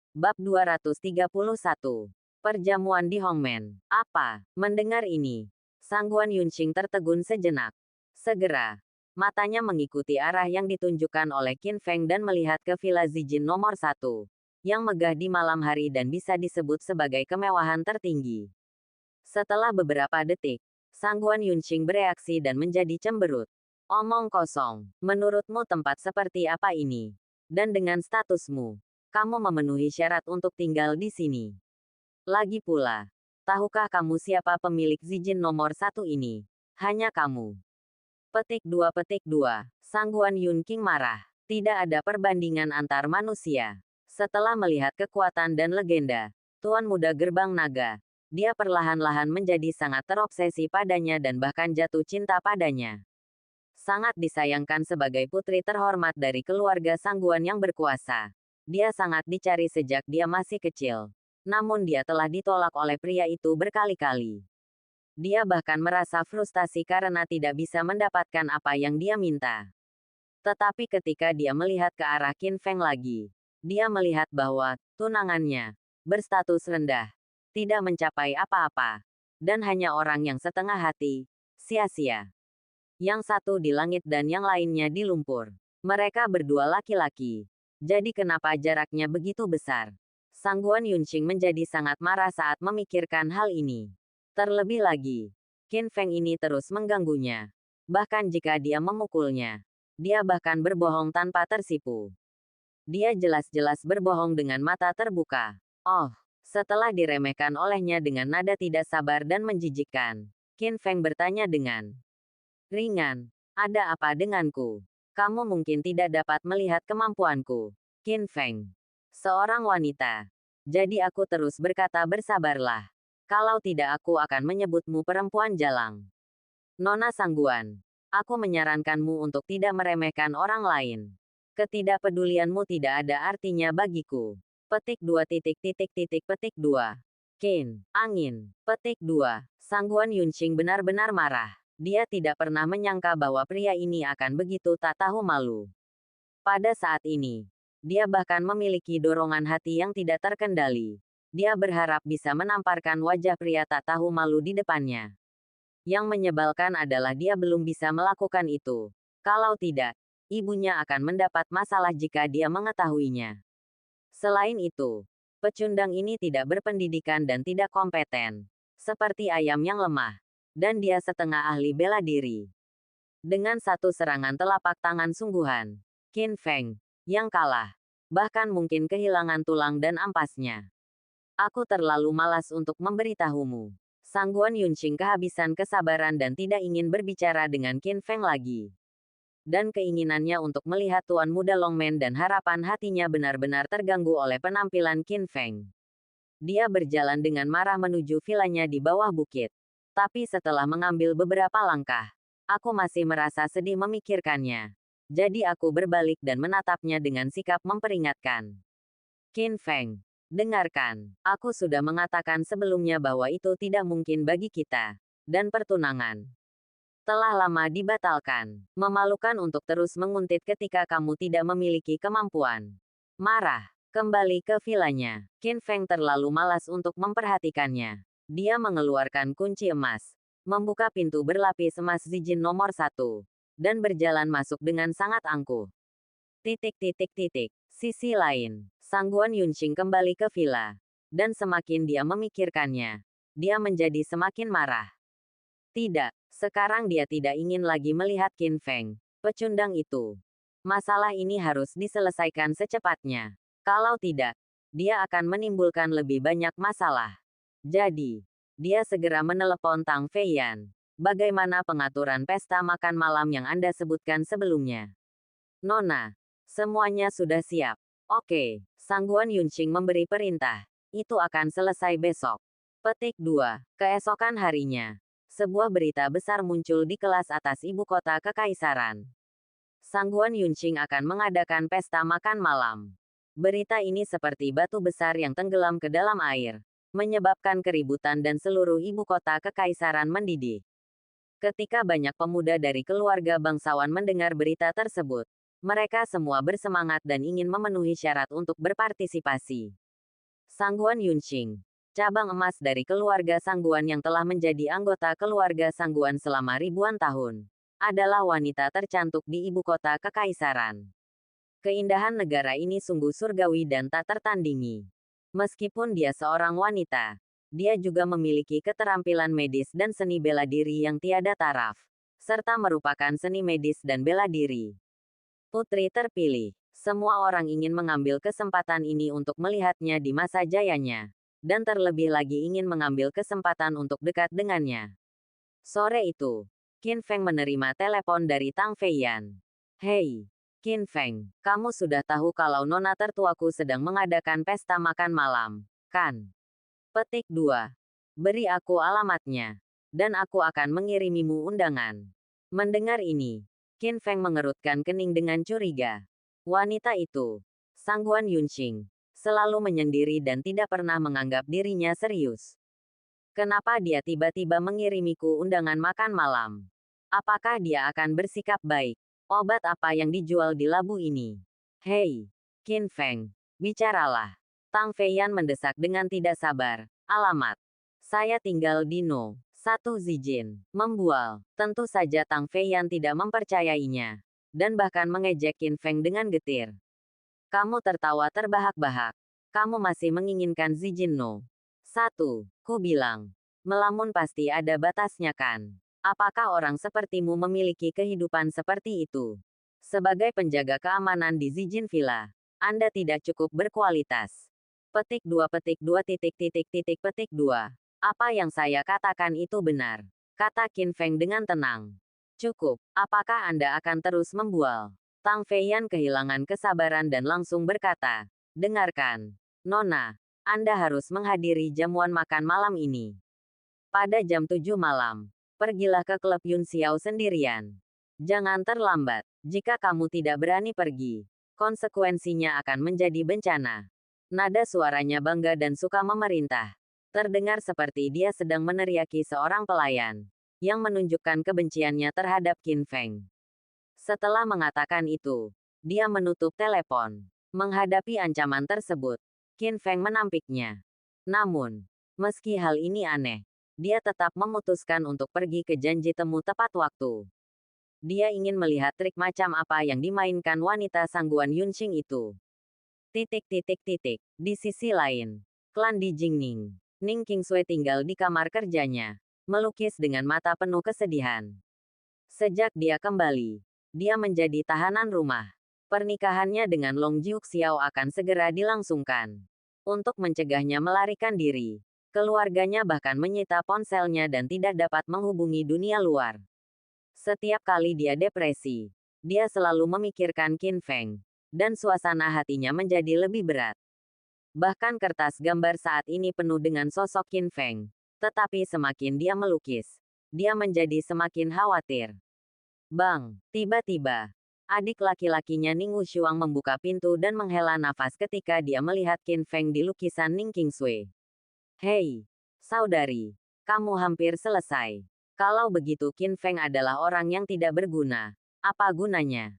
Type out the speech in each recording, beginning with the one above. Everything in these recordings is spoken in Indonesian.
Bab 231. Perjamuan di Hongmen. Apa? Mendengar ini, Sangguan Yunqing tertegun sejenak. Segera, matanya mengikuti arah yang ditunjukkan oleh Qin Feng dan melihat ke Villa Zijin nomor 1, yang megah di malam hari dan bisa disebut sebagai kemewahan tertinggi. Setelah beberapa detik, Sangguan Yunqing bereaksi dan menjadi cemberut. Omong kosong, menurutmu tempat seperti apa ini? Dan dengan statusmu, kamu memenuhi syarat untuk tinggal di sini. Lagi pula, tahukah kamu siapa pemilik Zijin nomor 1 ini? Hanya kamu. Petik 2. Sangguan Yunqing marah. Tidak ada perbandingan antar manusia. Setelah melihat kekuatan dan legenda, Tuan Muda Gerbang Naga, dia perlahan-lahan menjadi sangat terobsesi padanya dan bahkan jatuh cinta padanya. Sangat disayangkan sebagai putri terhormat dari keluarga Sangguan yang berkuasa. Dia sangat dicari sejak dia masih kecil. Namun dia telah ditolak oleh pria itu berkali-kali. Dia bahkan merasa frustasi karena tidak bisa mendapatkan apa yang dia minta. Tetapi ketika dia melihat ke arah Qin Feng lagi, dia melihat bahwa tunangannya berstatus rendah, tidak mencapai apa-apa, dan hanya orang yang setengah hati, sia-sia. Yang satu di langit dan yang lainnya di lumpur. Mereka berdua laki-laki. Jadi kenapa jaraknya begitu besar? Sangguan Yunqing menjadi sangat marah saat memikirkan hal ini. Terlebih lagi, Qin Feng ini terus mengganggunya. Bahkan jika dia memukulnya, dia bahkan berbohong tanpa tersipu. Dia jelas-jelas berbohong dengan mata terbuka. Oh, setelah diremehkan olehnya dengan nada tidak sabar dan menjijikkan, Qin Feng bertanya dengan ringan, "Ada apa denganku? Kamu mungkin tidak dapat melihat kemampuanku." Qin Feng, seorang wanita. Jadi aku terus berkata bersabarlah. Kalau tidak aku akan menyebutmu perempuan jalang. Nona Sangguan, aku menyarankanmu untuk tidak meremehkan orang lain. Ketidakpedulianmu tidak ada artinya bagiku. Petik 2. Qin, angin. Petik 2. Sangguan Yunqing benar-benar marah. Dia tidak pernah menyangka bahwa pria ini akan begitu tak tahu malu. Pada saat ini, dia bahkan memiliki dorongan hati yang tidak terkendali. Dia berharap bisa menamparkan wajah pria tak tahu malu di depannya. Yang menyebalkan adalah dia belum bisa melakukan itu. Kalau tidak, ibunya akan mendapat masalah jika dia mengetahuinya. Selain itu, pecundang ini tidak berpendidikan dan tidak kompeten. Seperti ayam yang lemah. Dan dia setengah ahli bela diri. Dengan satu serangan telapak tangan sungguhan, Qin Feng, yang kalah, bahkan mungkin kehilangan tulang dan ampasnya. Aku terlalu malas untuk memberitahumu. Sangguan Yunqing kehabisan kesabaran dan tidak ingin berbicara dengan Qin Feng lagi. Dan keinginannya untuk melihat Tuan Muda Longmen dan harapan hatinya benar-benar terganggu oleh penampilan Qin Feng. Dia berjalan dengan marah menuju vilanya di bawah bukit. Tapi setelah mengambil beberapa langkah, aku masih merasa sedih memikirkannya. Jadi aku berbalik dan menatapnya dengan sikap memperingatkan. Qin Feng, dengarkan, aku sudah mengatakan sebelumnya bahwa itu tidak mungkin bagi kita. Dan pertunangan telah lama dibatalkan. Memalukan untuk terus menguntit ketika kamu tidak memiliki kemampuan. Marah, kembali ke vilanya. Qin Feng terlalu malas untuk memperhatikannya. Dia mengeluarkan kunci emas, membuka pintu berlapis emas Zijin nomor 1, dan berjalan masuk dengan sangat angkuh. Sisi lain, Sangguan Yunqing kembali ke villa. Dan semakin dia memikirkannya, dia menjadi semakin marah. Tidak, sekarang dia tidak ingin lagi melihat Qin Feng, pecundang itu. Masalah ini harus diselesaikan secepatnya. Kalau tidak, dia akan menimbulkan lebih banyak masalah. Jadi, dia segera menelepon Tang Feiyan. Bagaimana pengaturan pesta makan malam yang Anda sebutkan sebelumnya? Nona, semuanya sudah siap. Oke, Sangguan Yunqing memberi perintah. Itu akan selesai besok. Petik 2. Keesokan harinya, sebuah berita besar muncul di kelas atas ibu kota kekaisaran. Sangguan Yunqing akan mengadakan pesta makan malam. Berita ini seperti batu besar yang tenggelam ke dalam air, menyebabkan keributan dan seluruh ibu kota kekaisaran mendidih. Ketika banyak pemuda dari keluarga bangsawan mendengar berita tersebut, mereka semua bersemangat dan ingin memenuhi syarat untuk berpartisipasi. Sangguan Yunqing, cabang emas dari keluarga Sangguan yang telah menjadi anggota keluarga Sangguan selama ribuan tahun, adalah wanita tercantik di ibu kota kekaisaran. Keindahan negara ini sungguh surgawi dan tak tertandingi. Meskipun dia seorang wanita, dia juga memiliki keterampilan medis dan seni bela diri yang tiada taraf, serta merupakan seni medis dan bela diri. Putri terpilih. Semua orang ingin mengambil kesempatan ini untuk melihatnya di masa jayanya, dan terlebih lagi ingin mengambil kesempatan untuk dekat dengannya. Sore itu, Qin Feng menerima telepon dari Tang Feiyan. Hei, Qin Feng, kamu sudah tahu kalau nona tertuaku sedang mengadakan pesta makan malam, kan? Petik 2. Beri aku alamatnya, dan aku akan mengirimimu undangan. Mendengar ini, Qin Feng mengerutkan kening dengan curiga. Wanita itu, Sangguan Yunqing, selalu menyendiri dan tidak pernah menganggap dirinya serius. Kenapa dia tiba-tiba mengirimiku undangan makan malam? Apakah dia akan bersikap baik? Obat apa yang dijual di labu ini? Hei, Qin Feng, bicaralah. Tang Feiyan mendesak dengan tidak sabar. Alamat. Saya tinggal di No. 1 Zijin. Membual. Tentu saja Tang Feiyan tidak mempercayainya, dan bahkan mengejek Qin Feng dengan getir. Kamu tertawa terbahak-bahak. Kamu masih menginginkan Zijin No. 1. Ku bilang. Melamun pasti ada batasnya kan? Apakah orang sepertimu memiliki kehidupan seperti itu? Sebagai penjaga keamanan di Zijin Villa, Anda tidak cukup berkualitas. Petik 2 petik 2 titik titik titik petik 2. Apa yang saya katakan itu benar, kata Qin Feng dengan tenang. Cukup, apakah Anda akan terus membual? Tang Feiyan kehilangan kesabaran dan langsung berkata, dengarkan, Nona, Anda harus menghadiri jamuan makan malam ini. Pada jam 7 malam, pergilah ke klub Yun Xiao sendirian. Jangan terlambat, jika kamu tidak berani pergi, konsekuensinya akan menjadi bencana. Nada suaranya bangga dan suka memerintah. Terdengar seperti dia sedang meneriaki seorang pelayan, yang menunjukkan kebenciannya terhadap Qin Feng. Setelah mengatakan itu, dia menutup telepon. Menghadapi ancaman tersebut, Qin Feng menampiknya. Namun, meski hal ini aneh, dia tetap memutuskan untuk pergi ke janji temu tepat waktu. Dia ingin melihat trik macam apa yang dimainkan wanita Sangguan Yunqing itu. Titik titik titik. Di sisi lain, klan di Jingning, Ning Qingsui tinggal di kamar kerjanya, melukis dengan mata penuh kesedihan. Sejak dia kembali, dia menjadi tahanan rumah. Pernikahannya dengan Long Jiuxiao akan segera dilangsungkan. Untuk mencegahnya melarikan diri, keluarganya bahkan menyita ponselnya dan tidak dapat menghubungi dunia luar. Setiap kali dia depresi, dia selalu memikirkan Qin Feng, dan suasana hatinya menjadi lebih berat. Bahkan kertas gambar saat ini penuh dengan sosok Qin Feng, tetapi semakin dia melukis, dia menjadi semakin khawatir. Bang, tiba-tiba, adik laki-lakinya Ning Wushuang membuka pintu dan menghela nafas ketika dia melihat Qin Feng di lukisan Ning Qingsui. Hei, saudari, kamu hampir selesai. Kalau begitu Qin Feng adalah orang yang tidak berguna, apa gunanya?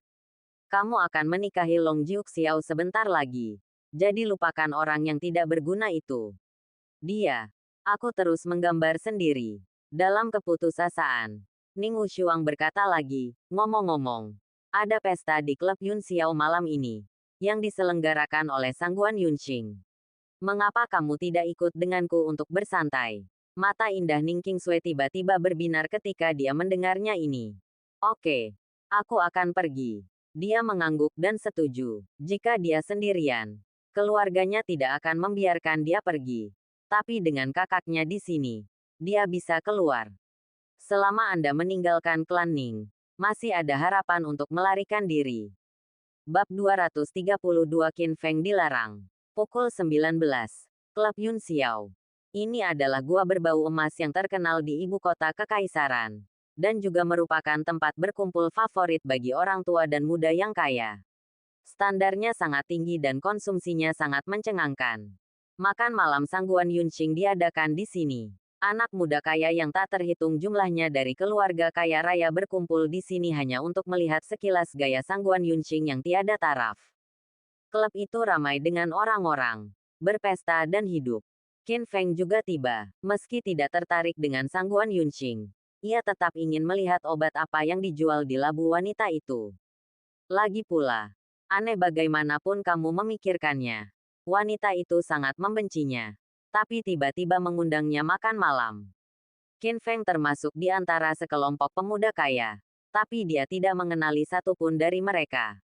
Kamu akan menikahi Long Jiuxiao sebentar lagi. Jadi lupakan orang yang tidak berguna itu. Dia, aku terus menggambar sendiri. Dalam keputusasaan, Ning Wushuang berkata lagi, ngomong-ngomong, ada pesta di klub Yun Xiao malam ini, yang diselenggarakan oleh Sangguan Yunqing. Mengapa kamu tidak ikut denganku untuk bersantai? Mata indah Ning Qingsui tiba-tiba berbinar ketika dia mendengarnya ini. Oke, aku akan pergi. Dia mengangguk dan setuju. Jika dia sendirian, keluarganya tidak akan membiarkan dia pergi. Tapi dengan kakaknya di sini, dia bisa keluar. Selama Anda meninggalkan klan Ning, masih ada harapan untuk melarikan diri. Bab 232 Qin Feng dilarang. Pukul 19. Klub Yun Xiao. Ini adalah gua berbau emas yang terkenal di ibu kota kekaisaran, dan juga merupakan tempat berkumpul favorit bagi orang tua dan muda yang kaya. Standarnya sangat tinggi dan konsumsinya sangat mencengangkan. Makan malam Sangguan Yunqing diadakan di sini. Anak muda kaya yang tak terhitung jumlahnya dari keluarga kaya raya berkumpul di sini hanya untuk melihat sekilas gaya Sangguan Yunqing yang tiada taraf. Klub itu ramai dengan orang-orang. berpesta dan hidup. Qin Feng juga tiba. Meski tidak tertarik dengan sangguan Yunxing, ia tetap ingin melihat obat apa yang dijual di labu wanita itu. Lagi pula, aneh bagaimanapun kamu memikirkannya, wanita itu sangat membencinya. Tapi tiba-tiba mengundangnya makan malam. Qin Feng termasuk di antara sekelompok pemuda kaya, tapi dia tidak mengenali satupun dari mereka.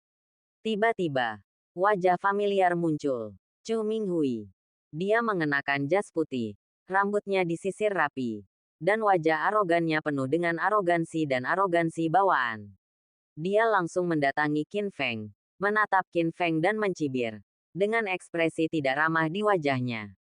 Tiba-tiba, wajah familiar muncul. Chu Minghui. Dia mengenakan jas putih, rambutnya disisir rapi, dan wajah arogannya penuh dengan arogansi dan arogansi bawaan. Dia langsung mendatangi Qin Feng, menatap Qin Feng dan mencibir, dengan ekspresi tidak ramah di wajahnya.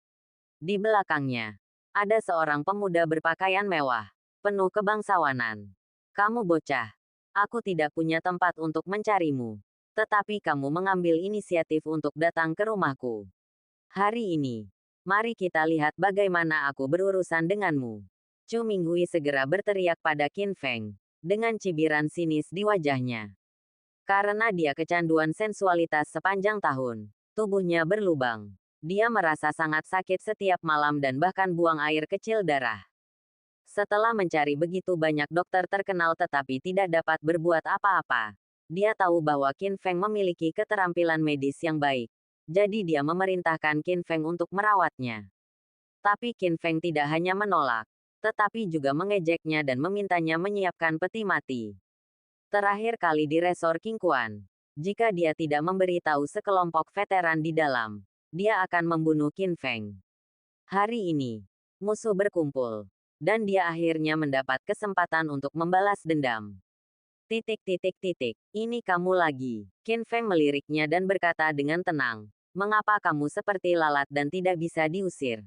Di belakangnya, ada seorang pemuda berpakaian mewah, penuh kebangsawanan. Kamu bocah. Aku tidak punya tempat untuk mencarimu. Tetapi kamu mengambil inisiatif untuk datang ke rumahku. Hari ini, mari kita lihat bagaimana aku berurusan denganmu. Chu Minghui segera berteriak pada Qin Feng, dengan cibiran sinis di wajahnya. Karena dia kecanduan sensualitas sepanjang tahun, tubuhnya berlubang. Dia merasa sangat sakit setiap malam dan bahkan buang air kecil darah. Setelah mencari begitu banyak dokter terkenal tetapi tidak dapat berbuat apa-apa, dia tahu bahwa Qin Feng memiliki keterampilan medis yang baik. Jadi dia memerintahkan Qin Feng untuk merawatnya. Tapi Qin Feng tidak hanya menolak, tetapi juga mengejeknya dan memintanya menyiapkan peti mati. Terakhir kali di resor Qingquan, jika dia tidak memberitahu sekelompok veteran di dalam, dia akan membunuh Qin Feng. Hari ini, musuh berkumpul, dan dia akhirnya mendapat kesempatan untuk membalas dendam. Ini kamu lagi. Qin Feng meliriknya dan berkata dengan tenang, mengapa kamu seperti lalat dan tidak bisa diusir?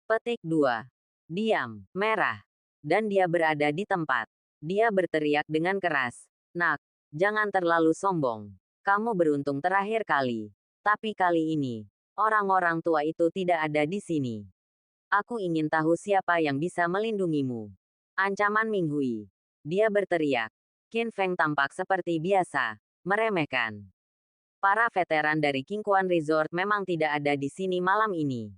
Petik 2. Diam, merah. Dan dia berada di tempat. Dia berteriak dengan keras, nak, jangan terlalu sombong. Kamu beruntung terakhir kali. Tapi kali ini, orang-orang tua itu tidak ada di sini. Aku ingin tahu siapa yang bisa melindungimu. Ancaman Minghui. Dia berteriak. Qin Feng tampak seperti biasa, meremehkan. Para veteran dari Qingquan Resort memang tidak ada di sini malam ini.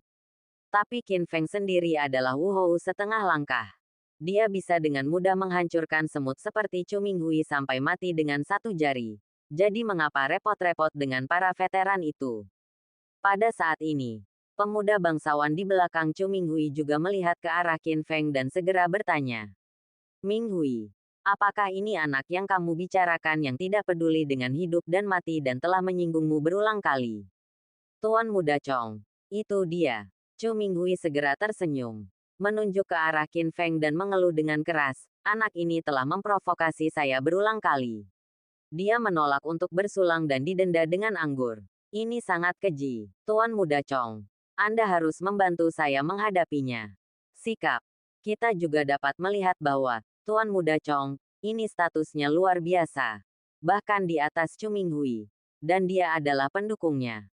Tapi Qin Feng sendiri adalah Wuhou setengah langkah. Dia bisa dengan mudah menghancurkan semut seperti Chu Minghui sampai mati dengan satu jari. Jadi mengapa repot-repot dengan para veteran itu? Pada saat ini, pemuda bangsawan di belakang Chu Minghui juga melihat ke arah Qin Feng dan segera bertanya. Minghui, apakah ini anak yang kamu bicarakan yang tidak peduli dengan hidup dan mati dan telah menyinggungmu berulang kali? Tuan Muda Chong, itu dia. Chu Minghui segera tersenyum, menunjuk ke arah Qin Feng dan mengeluh dengan keras, anak ini telah memprovokasi saya berulang kali. Dia menolak untuk bersulang dan didenda dengan anggur. Ini sangat keji. Tuan Muda Chong, Anda harus membantu saya menghadapinya. Sikap. Kita juga dapat melihat bahwa, Tuan Muda Chong, ini statusnya luar biasa. Bahkan di atas Chu Minghui. Dan dia adalah pendukungnya.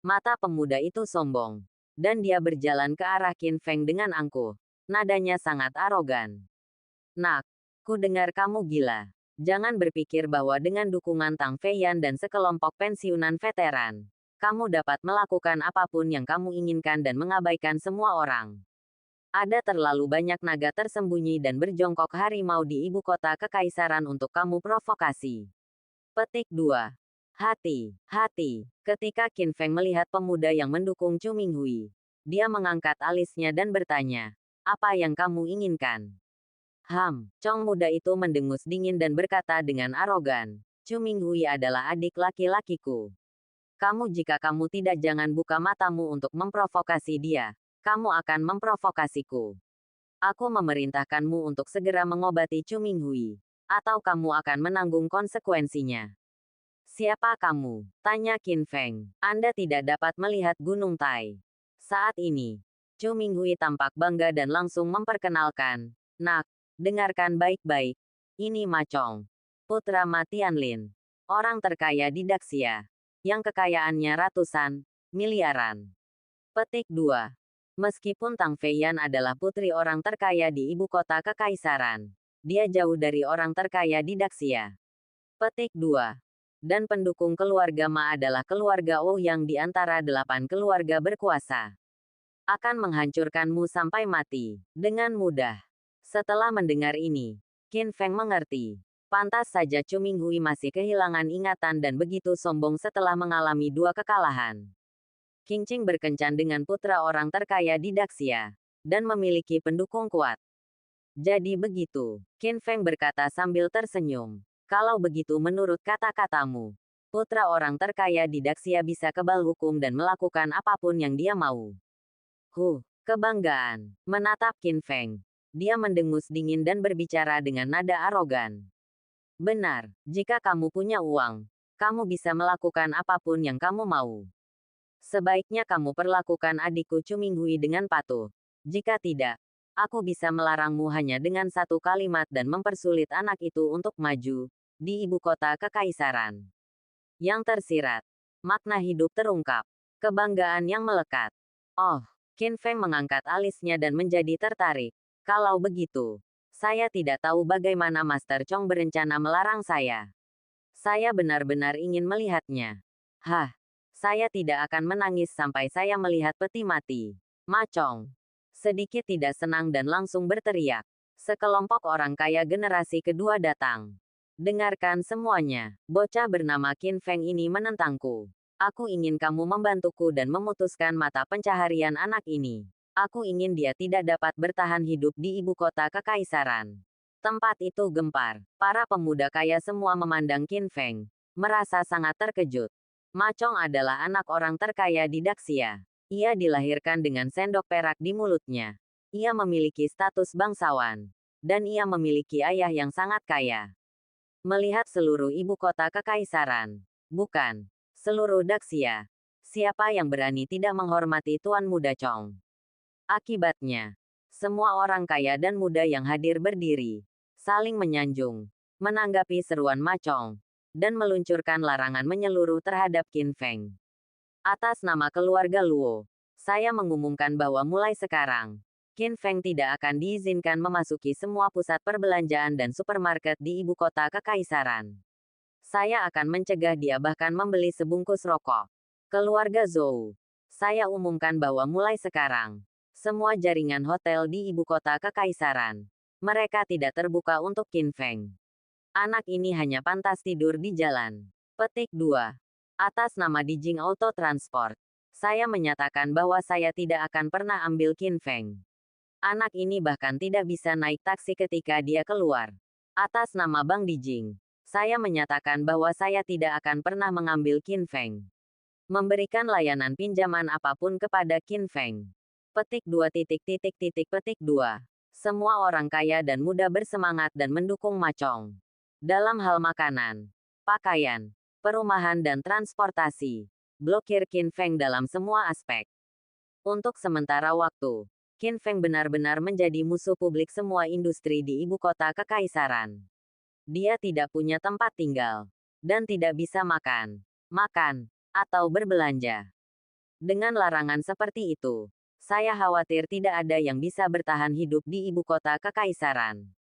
Mata pemuda itu sombong. Dan dia berjalan ke arah Qin Feng dengan angkuh. Nadanya sangat arogan. Nak, ku dengar kamu gila. Jangan berpikir bahwa dengan dukungan Tang Feiyan dan sekelompok pensiunan veteran, kamu dapat melakukan apapun yang kamu inginkan dan mengabaikan semua orang. Ada terlalu banyak naga tersembunyi dan berjongkok harimau di ibu kota kekaisaran untuk kamu provokasi. Petik 2. Hati. Ketika Qin Feng melihat pemuda yang mendukung Chu Minghui, dia mengangkat alisnya dan bertanya, apa yang kamu inginkan? Chong muda itu mendengus dingin dan berkata dengan arogan, Chu Minghui adalah adik laki-lakiku. Jika kamu tidak jangan buka matamu untuk memprovokasi dia, kamu akan memprovokasiku. Aku memerintahkanmu untuk segera mengobati Chu Minghui, atau kamu akan menanggung konsekuensinya. Siapa kamu? Tanya Qin Feng. Anda tidak dapat melihat Gunung Tai. Saat ini, Chu Minghui tampak bangga dan langsung memperkenalkan, nak, dengarkan baik-baik. Ini Ma Chong, putra Ma Tianlin, orang terkaya di Daxia, yang kekayaannya ratusan, miliaran. Petik 2. Meskipun Tang Feiyan adalah putri orang terkaya di ibu kota kekaisaran, dia jauh dari orang terkaya di Daxia. Petik 2. Dan pendukung keluarga Ma adalah keluarga Oh yang di antara 8 keluarga berkuasa. Akan menghancurkanmu sampai mati. Dengan mudah. Setelah mendengar ini, Qin Feng mengerti. Pantas saja Chu Minghui masih kehilangan ingatan dan begitu sombong setelah mengalami 2 kekalahan. Qing Qing berkencan dengan putra orang terkaya di Daxia. Dan memiliki pendukung kuat. Jadi begitu, Qin Feng berkata sambil tersenyum. Kalau begitu menurut kata-katamu, putra orang terkaya di Daxia bisa kebal hukum dan melakukan apapun yang dia mau. Kebanggaan. Menatap Qin Feng. Dia mendengus dingin dan berbicara dengan nada arogan. Benar, jika kamu punya uang, kamu bisa melakukan apapun yang kamu mau. Sebaiknya kamu perlakukan adikku Chu Minghui dengan patuh. Jika tidak, aku bisa melarangmu hanya dengan 1 kalimat dan mempersulit anak itu untuk maju di ibu kota kekaisaran. Yang tersirat. Makna hidup terungkap. Kebanggaan yang melekat. Oh, Qin Feng mengangkat alisnya dan menjadi tertarik. Kalau begitu, saya tidak tahu bagaimana Master Chong berencana melarang saya. Saya benar-benar ingin melihatnya. Saya tidak akan menangis sampai saya melihat peti mati. Ma Chong sedikit tidak senang dan langsung berteriak. Sekelompok orang kaya generasi kedua datang. Dengarkan semuanya. Bocah bernama Qin Feng ini menentangku. Aku ingin kamu membantuku dan memutuskan mata pencaharian anak ini. Aku ingin dia tidak dapat bertahan hidup di ibu kota kekaisaran. Tempat itu gempar. Para pemuda kaya semua memandang Qin Feng. Merasa sangat terkejut. Ma Chong adalah anak orang terkaya di Daxia. Ia dilahirkan dengan sendok perak di mulutnya. Ia memiliki status bangsawan. Dan ia memiliki ayah yang sangat kaya. Melihat seluruh ibu kota kekaisaran. Bukan. Seluruh Daxia. Siapa yang berani tidak menghormati Tuan Muda Chong? Akibatnya, semua orang kaya dan muda yang hadir berdiri. Saling menyanjung. Menanggapi seruan Ma Chong. Dan meluncurkan larangan menyeluruh terhadap Qin Feng. Atas nama keluarga Luo, saya mengumumkan bahwa mulai sekarang, Qin Feng tidak akan diizinkan memasuki semua pusat perbelanjaan dan supermarket di ibu kota kekaisaran. Saya akan mencegah dia bahkan membeli sebungkus rokok. Keluarga Zhou, saya umumkan bahwa mulai sekarang, semua jaringan hotel di ibu kota kekaisaran, mereka tidak terbuka untuk Qin Feng. Anak ini hanya pantas tidur di jalan. Petik 2. Atas nama Dijing Auto Transport, saya menyatakan bahwa saya tidak akan pernah ambil Qin Feng. Anak ini bahkan tidak bisa naik taksi ketika dia keluar. Atas nama Bang Dijing, saya menyatakan bahwa saya tidak akan pernah mengambil Qin Feng. Memberikan layanan pinjaman apapun kepada Qin Feng. Petik 2. Petik 2. Semua orang kaya dan muda bersemangat dan mendukung Ma Chong. Dalam hal makanan, pakaian, perumahan dan transportasi. Blokir Qin Feng dalam semua aspek. Untuk sementara waktu, Qin Feng benar-benar menjadi musuh publik semua industri di ibu kota kekaisaran. Dia tidak punya tempat tinggal. Dan tidak bisa makan, atau berbelanja. Dengan larangan seperti itu, saya khawatir tidak ada yang bisa bertahan hidup di ibu kota kekaisaran.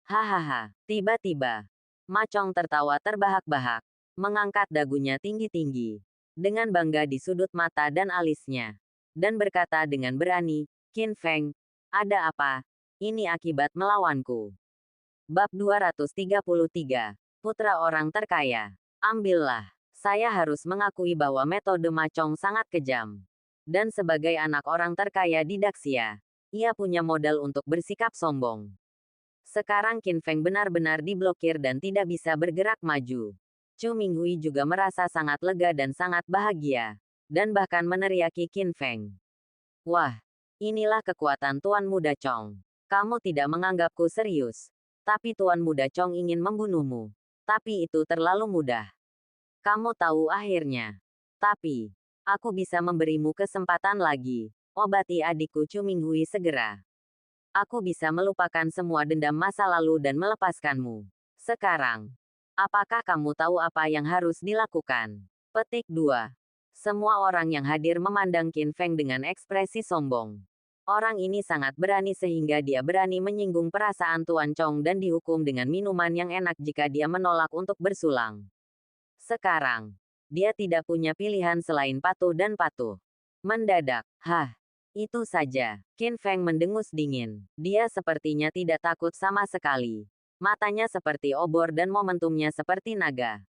Hahaha, tiba-tiba, Ma Chong tertawa terbahak-bahak. Mengangkat dagunya tinggi-tinggi. Dengan bangga di sudut mata dan alisnya. Dan berkata dengan berani, Qin Feng, ada apa? Ini akibat melawanku. Bab 233. Putra orang terkaya. Ambillah. Saya harus mengakui bahwa metode Ma Chong sangat kejam. Dan sebagai anak orang terkaya di Daxia, ia punya modal untuk bersikap sombong. Sekarang Qin Feng benar-benar diblokir dan tidak bisa bergerak maju. Chu Minghui juga merasa sangat lega dan sangat bahagia. Dan bahkan meneriaki Qin Feng. Wah, inilah kekuatan Tuan Muda Chong. Kamu tidak menganggapku serius. Tapi Tuan Muda Chong ingin membunuhmu. Tapi itu terlalu mudah. Kamu tahu akhirnya. Tapi, aku bisa memberimu kesempatan lagi. Obati adikku Chu Minghui segera. Aku bisa melupakan semua dendam masa lalu dan melepaskanmu. Sekarang. Apakah kamu tahu apa yang harus dilakukan? Petik 2. Semua orang yang hadir memandang Qin Feng dengan ekspresi sombong. Orang ini sangat berani sehingga dia berani menyinggung perasaan Tuan Chong dan dihukum dengan minuman yang enak jika dia menolak untuk bersulang. Sekarang, dia tidak punya pilihan selain patuh dan patuh. Mendadak, itu saja. Qin Feng mendengus dingin. Dia sepertinya tidak takut sama sekali. Matanya seperti obor dan momentumnya seperti naga.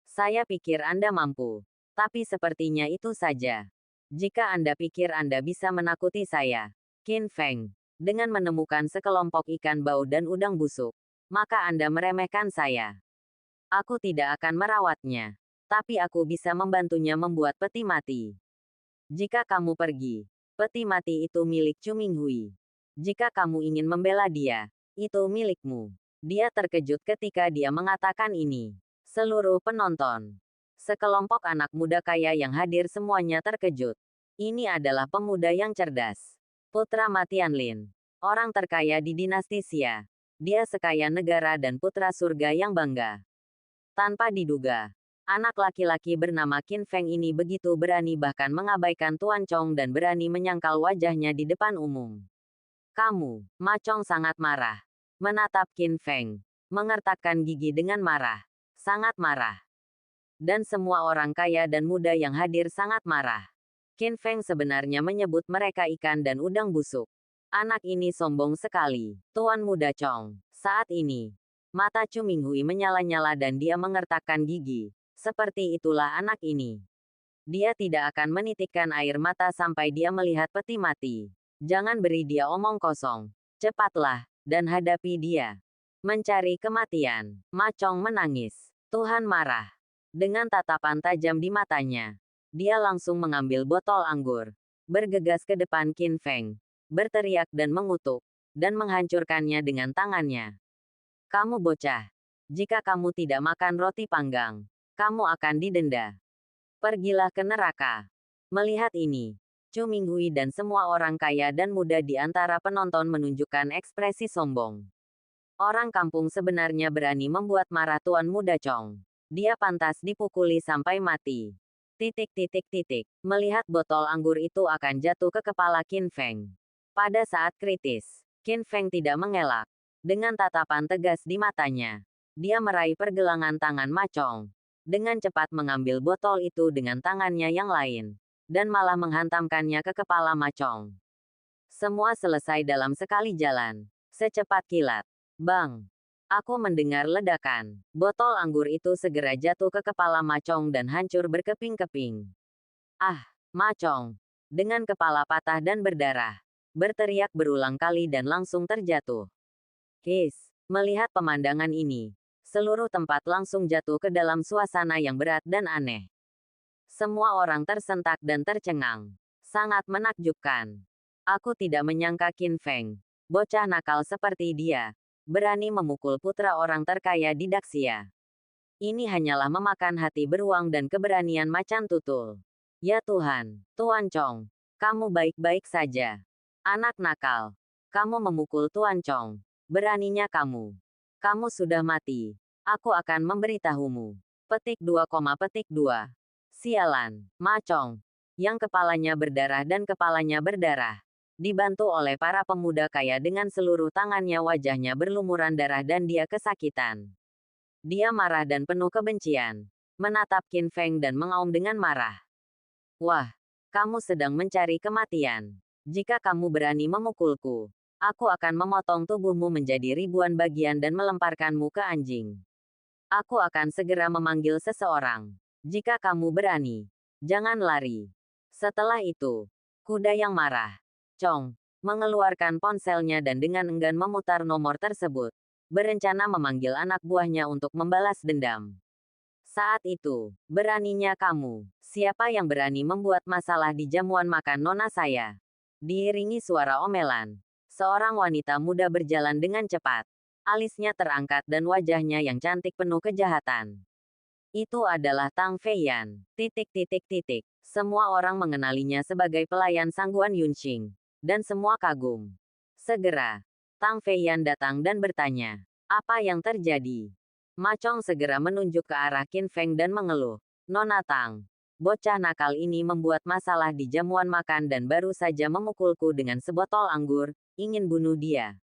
Saya pikir Anda mampu. Tapi sepertinya itu saja. Jika Anda pikir Anda bisa menakuti saya, Qin Feng, dengan menemukan sekelompok ikan bau dan udang busuk, maka Anda meremehkan saya. Aku tidak akan merawatnya. Tapi aku bisa membantunya membuat peti mati. Jika kamu pergi, peti mati itu milik Chu Minghui. Jika kamu ingin membela dia, itu milikmu. Dia terkejut ketika dia mengatakan ini. Seluruh penonton, sekelompok anak muda kaya yang hadir semuanya terkejut. Ini adalah pemuda yang cerdas. Putra Ma Tianlin, orang terkaya di dinasti Xia. Dia sekaya negara dan putra surga yang bangga. Tanpa diduga, anak laki-laki bernama Qin Feng ini begitu berani bahkan mengabaikan Tuan Chong dan berani menyangkal wajahnya di depan umum. Kamu, Ma Chong sangat marah. Menatap Qin Feng, mengertakkan gigi dengan marah. Sangat marah. Dan semua orang kaya dan muda yang hadir sangat marah. Qin Feng sebenarnya menyebut mereka ikan dan udang busuk. Anak ini sombong sekali. Tuan Muda Chong. Saat ini, mata Chu Minghui menyala-nyala dan dia mengertakkan gigi. Seperti itulah anak ini. Dia tidak akan menitikkan air mata sampai dia melihat peti mati. Jangan beri dia omong kosong. Cepatlah, dan hadapi dia. Mencari kematian. Ma Chong menangis. Tuhan marah. Dengan tatapan tajam di matanya, dia langsung mengambil botol anggur, bergegas ke depan Qin Feng, berteriak dan mengutuk, dan menghancurkannya dengan tangannya. Kamu bocah. Jika kamu tidak makan roti panggang, kamu akan didenda. Pergilah ke neraka. Melihat ini, Chu Minghui dan semua orang kaya dan muda di antara penonton menunjukkan ekspresi sombong. Orang kampung sebenarnya berani membuat marah Tuan Muda Chong. Dia pantas dipukuli sampai mati. Melihat botol anggur itu akan jatuh ke kepala Qin Feng. Pada saat kritis, Qin Feng tidak mengelak. Dengan tatapan tegas di matanya, dia meraih pergelangan tangan Ma Chong. Dengan cepat mengambil botol itu dengan tangannya yang lain, dan malah menghantamkannya ke kepala Ma Chong. Semua selesai dalam sekali jalan. Secepat kilat. Bang! Aku mendengar ledakan. Botol anggur itu segera jatuh ke kepala Ma Chong dan hancur berkeping-keping. Ma Chong! Dengan kepala patah dan berdarah, berteriak berulang kali dan langsung terjatuh. Melihat pemandangan ini, seluruh tempat langsung jatuh ke dalam suasana yang berat dan aneh. Semua orang tersentak dan tercengang. Sangat menakjubkan. Aku tidak menyangka Qin Feng, bocah nakal seperti dia, berani memukul putra orang terkaya di Daxia. Ini hanyalah memakan hati beruang dan keberanian macan tutul. Ya Tuhan, Tuan Chong, kamu baik-baik saja. Anak nakal, kamu memukul Tuan Chong. Beraninya kamu. Kamu sudah mati. Aku akan memberitahumu. Petik 2, petik 2. Sialan, Ma Chong, yang kepalanya berdarah dan kepalanya berdarah, dibantu oleh para pemuda kaya dengan seluruh tangannya wajahnya berlumuran darah dan dia kesakitan. Dia marah dan penuh kebencian. Menatap Qin Feng dan mengaum dengan marah. Wah, kamu sedang mencari kematian. Jika kamu berani memukulku, aku akan memotong tubuhmu menjadi ribuan bagian dan melemparkanmu ke anjing. Aku akan segera memanggil seseorang. Jika kamu berani, jangan lari. Setelah itu, kuda yang marah, Chong, mengeluarkan ponselnya dan dengan enggan memutar nomor tersebut, berencana memanggil anak buahnya untuk membalas dendam. Saat itu, beraninya kamu, siapa yang berani membuat masalah di jamuan makan nona saya? Diiringi suara omelan, seorang wanita muda berjalan dengan cepat. Alisnya terangkat dan wajahnya yang cantik penuh kejahatan. Itu adalah Tang Feiyan. Semua orang mengenalinya sebagai pelayan Sangguan Yunxing. Dan semua kagum. Segera, Tang Feiyan datang dan bertanya, apa yang terjadi? Ma Chong segera menunjuk ke arah Qin Feng dan mengeluh. Nona Tang, bocah nakal ini membuat masalah di jamuan makan dan baru saja memukulku dengan sebotol anggur, ingin bunuh dia.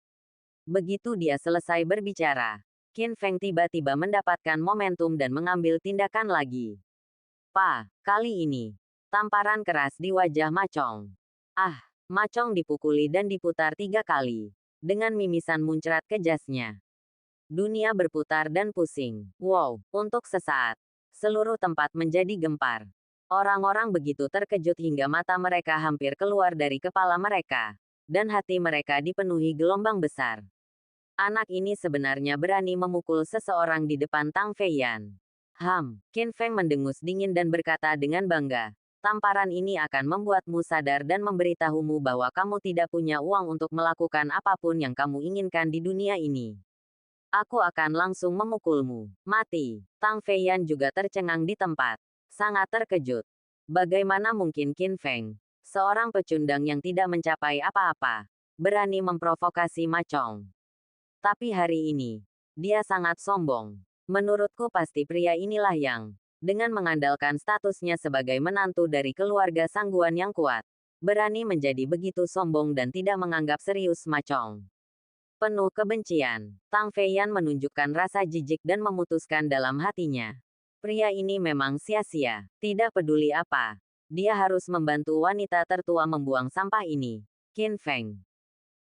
Begitu dia selesai berbicara, Qin Feng tiba-tiba mendapatkan momentum dan mengambil tindakan lagi. Kali ini, tamparan keras di wajah Ma Chong. Ma Chong dipukuli dan diputar 3 kali. Dengan mimisan muncrat ke jasnya. Dunia berputar dan pusing. Wow, untuk sesaat. Seluruh tempat menjadi gempar. Orang-orang begitu terkejut hingga mata mereka hampir keluar dari kepala mereka. Dan hati mereka dipenuhi gelombang besar. Anak ini sebenarnya berani memukul seseorang di depan Tang Feiyan. Qin Feng mendengus dingin dan berkata dengan bangga. Tamparan ini akan membuatmu sadar dan memberitahumu bahwa kamu tidak punya uang untuk melakukan apapun yang kamu inginkan di dunia ini. Aku akan langsung memukulmu. Mati. Tang Feiyan juga tercengang di tempat. Sangat terkejut. Bagaimana mungkin Qin Feng, seorang pecundang yang tidak mencapai apa-apa, berani memprovokasi Ma Chong? Tapi hari ini, dia sangat sombong. Menurutku pasti pria inilah yang, dengan mengandalkan statusnya sebagai menantu dari keluarga Sangguan yang kuat, berani menjadi begitu sombong dan tidak menganggap serius Ma Chong. Penuh kebencian, Tang Feiyan menunjukkan rasa jijik dan memutuskan dalam hatinya. Pria ini memang sia-sia, tidak peduli apa. Dia harus membantu wanita tertua membuang sampah ini. Qin Feng.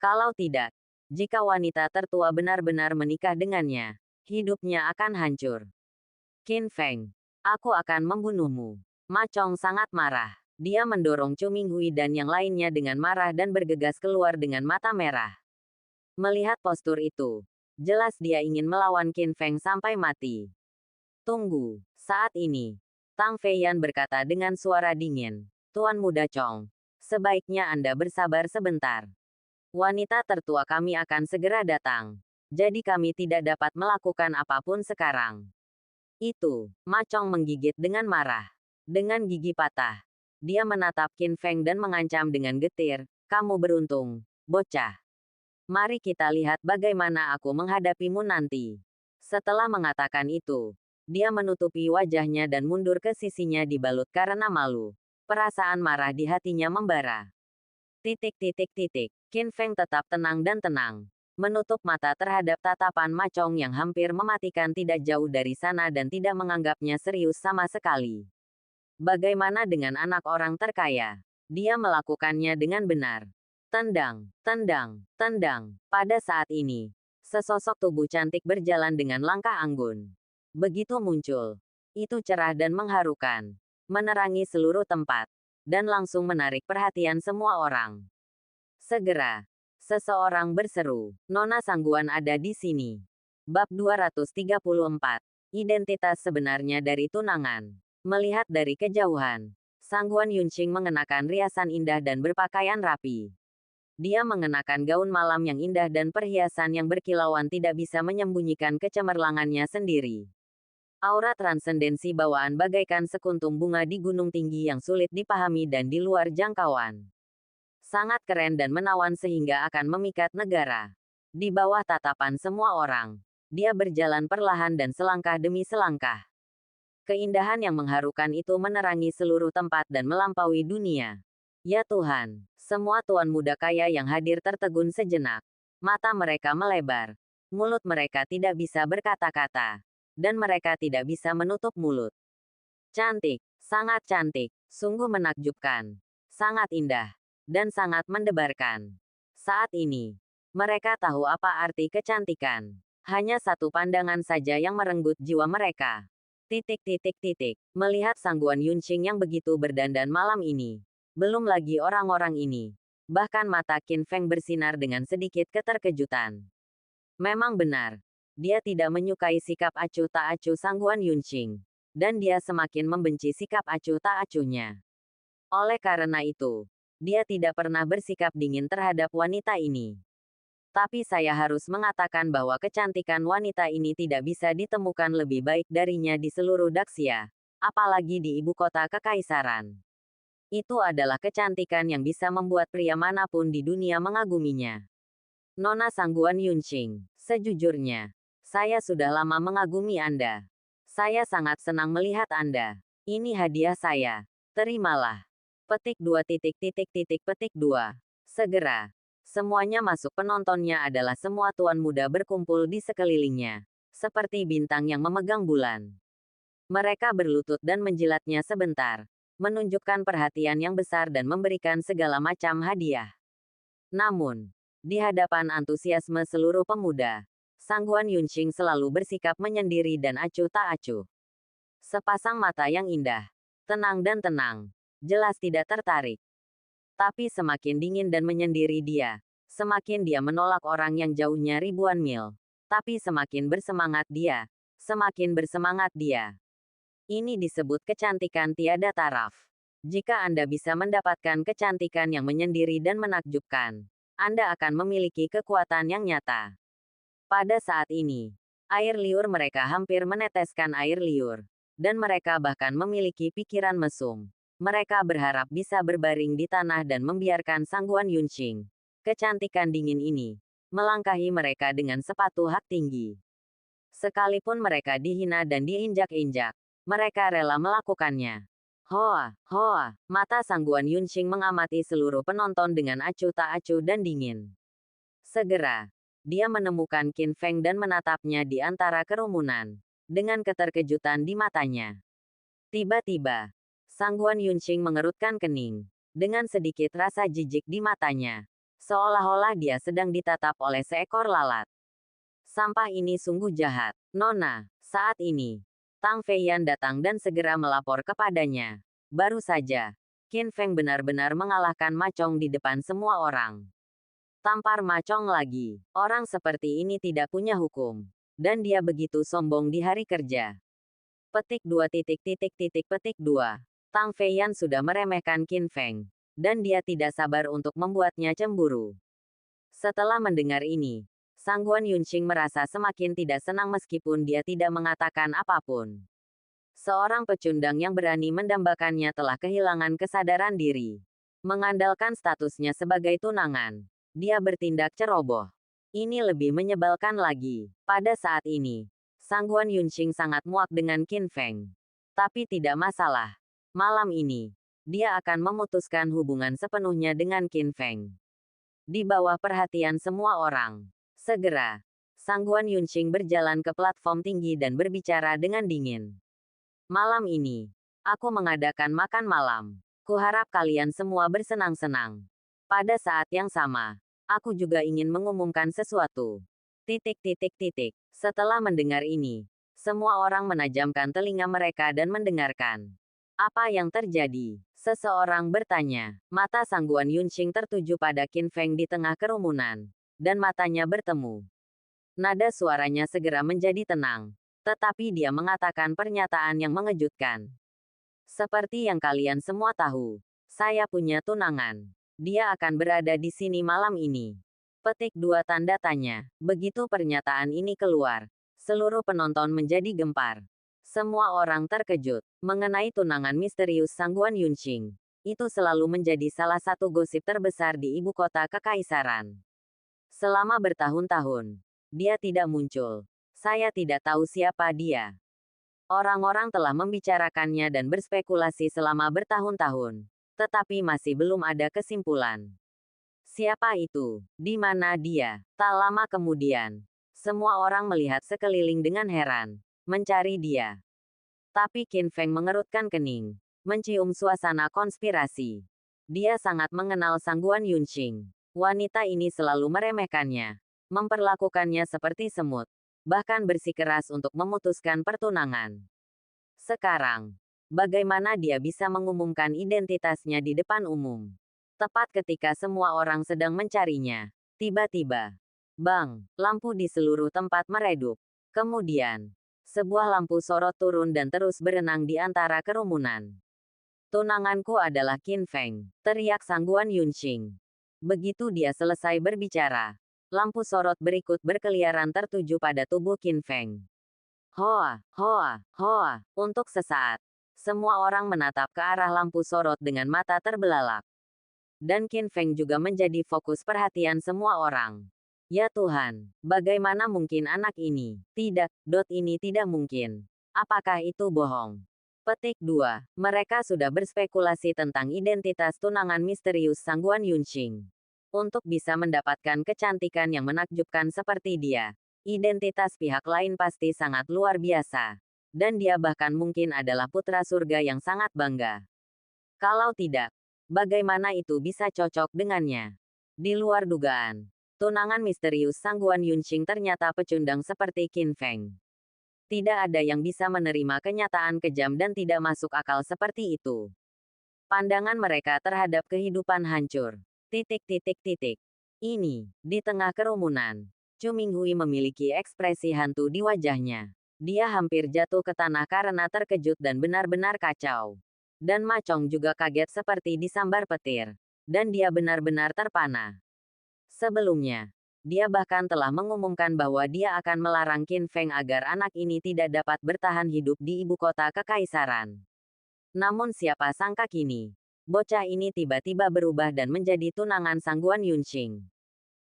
Kalau tidak, jika wanita tertua benar-benar menikah dengannya, hidupnya akan hancur. Qin Feng. Aku akan membunuhmu. Ma Chong sangat marah. Dia mendorong Chu Minghui dan yang lainnya dengan marah dan bergegas keluar dengan mata merah. Melihat postur itu, jelas dia ingin melawan Qin Feng sampai mati. Tunggu, saat ini. Tang Feiyan berkata dengan suara dingin. Tuan Muda Chong, sebaiknya Anda bersabar sebentar. Wanita tertua kami akan segera datang. Jadi kami tidak dapat melakukan apapun sekarang. Itu, Ma Chong menggigit dengan marah. Dengan gigi patah. Dia menatap Qin Feng dan mengancam dengan getir, kamu beruntung, bocah. Mari kita lihat bagaimana aku menghadapimu nanti. Setelah mengatakan itu, dia menutupi wajahnya dan mundur ke sisinya dibalut karena malu. Perasaan marah di hatinya membara. Qin Feng tetap tenang dan tenang. Menutup mata terhadap tatapan Ma Chong yang hampir mematikan tidak jauh dari sana dan tidak menganggapnya serius sama sekali. Bagaimana dengan anak orang terkaya? Dia melakukannya dengan benar. Tendang, tendang, tendang. Pada saat ini, sesosok tubuh cantik berjalan dengan langkah anggun. Begitu muncul, itu cerah dan mengharukan, menerangi seluruh tempat, dan langsung menarik perhatian semua orang. Segera, seseorang berseru, Nona Sangguan ada di sini. Bab 234. Identitas sebenarnya dari tunangan. Melihat dari kejauhan, Sangguan Yunqing mengenakan riasan indah dan berpakaian rapi. Dia mengenakan gaun malam yang indah dan perhiasan yang berkilauan tidak bisa menyembunyikan kecemerlangannya sendiri. Aura transendensi bawaan bagaikan sekuntum bunga di gunung tinggi yang sulit dipahami dan di luar jangkauan. Sangat keren dan menawan sehingga akan memikat negara. Di bawah tatapan semua orang, dia berjalan perlahan dan selangkah demi selangkah. Keindahan yang mengharukan itu menerangi seluruh tempat dan melampaui dunia. Ya Tuhan, semua tuan muda kaya yang hadir tertegun sejenak. Mata mereka melebar. Mulut mereka tidak bisa berkata-kata. Dan mereka tidak bisa menutup mulut. Cantik, sangat cantik, sungguh menakjubkan. Sangat indah. Dan sangat mendebarkan. Saat ini, mereka tahu apa arti kecantikan. Hanya satu pandangan saja yang merenggut jiwa mereka. Melihat Sangguan Yunqing yang begitu berdandan malam ini. Belum lagi orang-orang ini. Bahkan mata Qin Feng bersinar dengan sedikit keterkejutan. Memang benar. Dia tidak menyukai sikap acuh tak acuh Sangguan Yunqing. Dan dia semakin membenci sikap acuh tak acuhnya. Oleh karena itu, dia tidak pernah bersikap dingin terhadap wanita ini. Tapi saya harus mengatakan bahwa kecantikan wanita ini tidak bisa ditemukan lebih baik darinya di seluruh Daxia, apalagi di ibu kota kekaisaran. Itu adalah kecantikan yang bisa membuat pria manapun di dunia mengaguminya. Nona Sangguan Yunqing, sejujurnya, saya sudah lama mengagumi Anda. Saya sangat senang melihat Anda. Ini hadiah saya. Terimalah. Petik 2. Segera. Semuanya masuk penontonnya adalah semua tuan muda berkumpul di sekelilingnya. seperti bintang yang memegang bulan. Mereka berlutut dan menjilatnya sebentar, menunjukkan perhatian yang besar dan memberikan segala macam hadiah. Namun, di hadapan antusiasme seluruh pemuda, Sangguan Yunqing selalu bersikap menyendiri dan acuh tak acuh. Sepasang mata yang indah, tenang dan tenang, jelas tidak tertarik. Tapi semakin dingin dan menyendiri dia, semakin dia menolak orang yang jauhnya ribuan mil. Tapi semakin bersemangat dia, semakin bersemangat dia. Ini disebut kecantikan tiada taraf. Jika Anda bisa mendapatkan kecantikan yang menyendiri dan menakjubkan, Anda akan memiliki kekuatan yang nyata. Pada saat ini, air liur mereka hampir meneteskan air liur, dan mereka bahkan memiliki pikiran mesum. Mereka berharap bisa berbaring di tanah dan membiarkan Sangguan Yunqing, kecantikan dingin ini, melangkahi mereka dengan sepatu hak tinggi. Sekalipun mereka dihina dan diinjak-injak, mereka rela melakukannya. Hoa, hoa, mata Sangguan Yunqing mengamati seluruh penonton dengan acuh tak acuh dan dingin. Segera, dia menemukan Qin Feng dan menatapnya di antara kerumunan, dengan keterkejutan di matanya. Tiba-tiba, Sangguan Yunqing mengerutkan kening, dengan sedikit rasa jijik di matanya, seolah-olah dia sedang ditatap oleh seekor lalat. Sampah ini sungguh jahat, Nona. Saat ini, Tang Feiyan datang dan segera melapor kepadanya. Baru saja, Qin Feng benar-benar mengalahkan Ma Chong di depan semua orang. Tampar Ma Chong lagi. Orang seperti ini tidak punya hukum. Dan dia begitu sombong di hari kerja. Petik 2. Tang Feiyan sudah meremehkan Qin Feng. Dan dia tidak sabar untuk membuatnya cemburu. Setelah mendengar ini, Sangguan Yunqing merasa semakin tidak senang meskipun dia tidak mengatakan apapun. Seorang pecundang yang berani mendambakannya telah kehilangan kesadaran diri. Mengandalkan statusnya sebagai tunangan, dia bertindak ceroboh. Ini lebih menyebalkan lagi. Pada saat ini, Sangguan Yunqing sangat muak dengan Qin Feng. Tapi tidak masalah. Malam ini, dia akan memutuskan hubungan sepenuhnya dengan Qin Feng. Di bawah perhatian semua orang. Segera, Sangguan Yunqing berjalan ke platform tinggi dan berbicara dengan dingin. Malam ini, aku mengadakan makan malam. Kuharap kalian semua bersenang-senang. Pada saat yang sama, aku juga ingin mengumumkan sesuatu. Setelah mendengar ini, semua orang menajamkan telinga mereka dan mendengarkan. Apa yang terjadi? Seseorang bertanya. Mata Sangguan Yunqing tertuju pada Qin Feng di tengah kerumunan. Dan matanya bertemu. Nada suaranya segera menjadi tenang. Tetapi dia mengatakan pernyataan yang mengejutkan. Seperti yang kalian semua tahu, saya punya tunangan. Dia akan berada di sini malam ini. Petik 2 tanda tanya. Begitu pernyataan ini keluar, seluruh penonton menjadi gempar. Semua orang terkejut mengenai tunangan misterius Sangguan Yunqing. Itu selalu menjadi salah satu gosip terbesar di ibu kota kekaisaran. Selama bertahun-tahun, dia tidak muncul. Saya tidak tahu siapa dia. Orang-orang telah membicarakannya dan berspekulasi selama bertahun-tahun, tetapi masih belum ada kesimpulan. Siapa itu? Di mana dia? Tak lama kemudian, semua orang melihat sekeliling dengan heran, mencari dia. Tapi Qin Feng mengerutkan kening, mencium suasana konspirasi. Dia sangat mengenal Sangguan Yunqing. Wanita ini selalu meremehkannya, memperlakukannya seperti semut, bahkan bersikeras untuk memutuskan pertunangan. Sekarang, bagaimana dia bisa mengumumkan identitasnya di depan umum? Tepat ketika semua orang sedang mencarinya, tiba-tiba, bang, lampu di seluruh tempat meredup. Kemudian, sebuah lampu sorot turun dan terus berenang di antara kerumunan. Tunanganku adalah Qin Feng, teriak Sangguan Yunqing. Begitu dia selesai berbicara, lampu sorot berikut berkeliaran tertuju pada tubuh Qin Feng. Hoa, hoa, hoa, untuk sesaat, semua orang menatap ke arah lampu sorot dengan mata terbelalak. Dan Qin Feng juga menjadi fokus perhatian semua orang. Ya Tuhan, bagaimana mungkin anak ini? Tidak, ini tidak mungkin. Apakah itu bohong? Petik 2. Mereka sudah berspekulasi tentang identitas tunangan misterius Sangguan Yunqing. Untuk bisa mendapatkan kecantikan yang menakjubkan seperti dia, Identitas pihak lain pasti sangat luar biasa. Dan dia bahkan mungkin adalah putra surga yang sangat bangga. Kalau tidak, bagaimana itu bisa cocok dengannya? Di luar dugaan, tunangan misterius Sangguan Yunqing ternyata pecundang seperti Qin Feng. Tidak ada yang bisa menerima kenyataan kejam dan tidak masuk akal seperti itu. Pandangan mereka terhadap kehidupan hancur. Titik titik titik. Ini, di tengah kerumunan, Chu Minghui memiliki ekspresi hantu di wajahnya. Dia hampir jatuh ke tanah karena terkejut dan benar-benar kacau. Dan Ma Chong juga kaget seperti disambar petir. Dan dia benar-benar terpana. Sebelumnya, dia bahkan telah mengumumkan bahwa dia akan melarang Qin Feng agar anak ini tidak dapat bertahan hidup di ibu kota kekaisaran. Namun siapa sangka kini, bocah ini tiba-tiba berubah dan menjadi tunangan Sangguan Yunqing.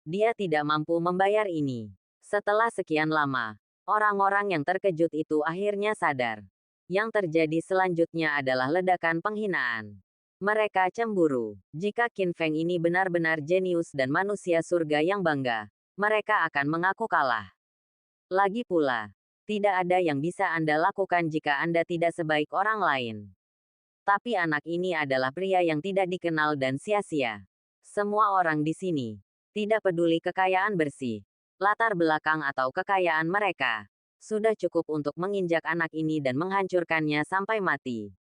Dia tidak mampu membayar ini. Setelah sekian lama, orang-orang yang terkejut itu akhirnya sadar. Yang terjadi selanjutnya adalah ledakan penghinaan. Mereka cemburu. Jika Qin Feng ini benar-benar jenius dan manusia surga yang bangga, mereka akan mengaku kalah. Lagi pula, tidak ada yang bisa Anda lakukan jika Anda tidak sebaik orang lain. Tapi anak ini adalah pria yang tidak dikenal dan sia-sia. Semua orang di sini, tidak peduli kekayaan bersih, latar belakang atau kekayaan mereka, sudah cukup untuk menginjak anak ini dan menghancurkannya sampai mati.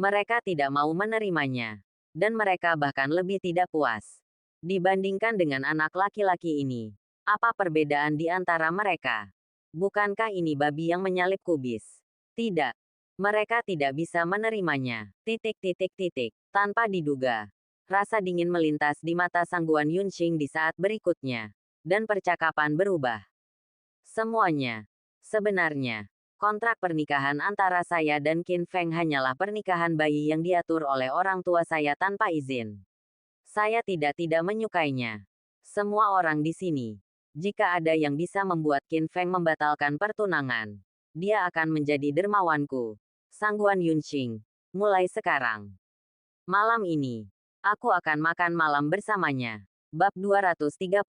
Mereka tidak mau menerimanya. Dan mereka bahkan lebih tidak puas. Dibandingkan dengan anak laki-laki ini, apa perbedaan di antara mereka? Bukankah ini babi yang menyalip kubis? Tidak. Mereka tidak bisa menerimanya. Titik titik titik. Tanpa diduga, rasa dingin melintas di mata Sangguan Yunqing di saat berikutnya. Dan percakapan berubah. Semuanya. Sebenarnya, kontrak pernikahan antara saya dan Qin Feng hanyalah pernikahan bayi yang diatur oleh orang tua saya tanpa izin. Saya tidak menyukainya. Semua orang di sini, jika ada yang bisa membuat Qin Feng membatalkan pertunangan, dia akan menjadi dermawanku. Sangguan Yunqing, mulai sekarang. Malam ini, aku akan makan malam bersamanya. Bab 235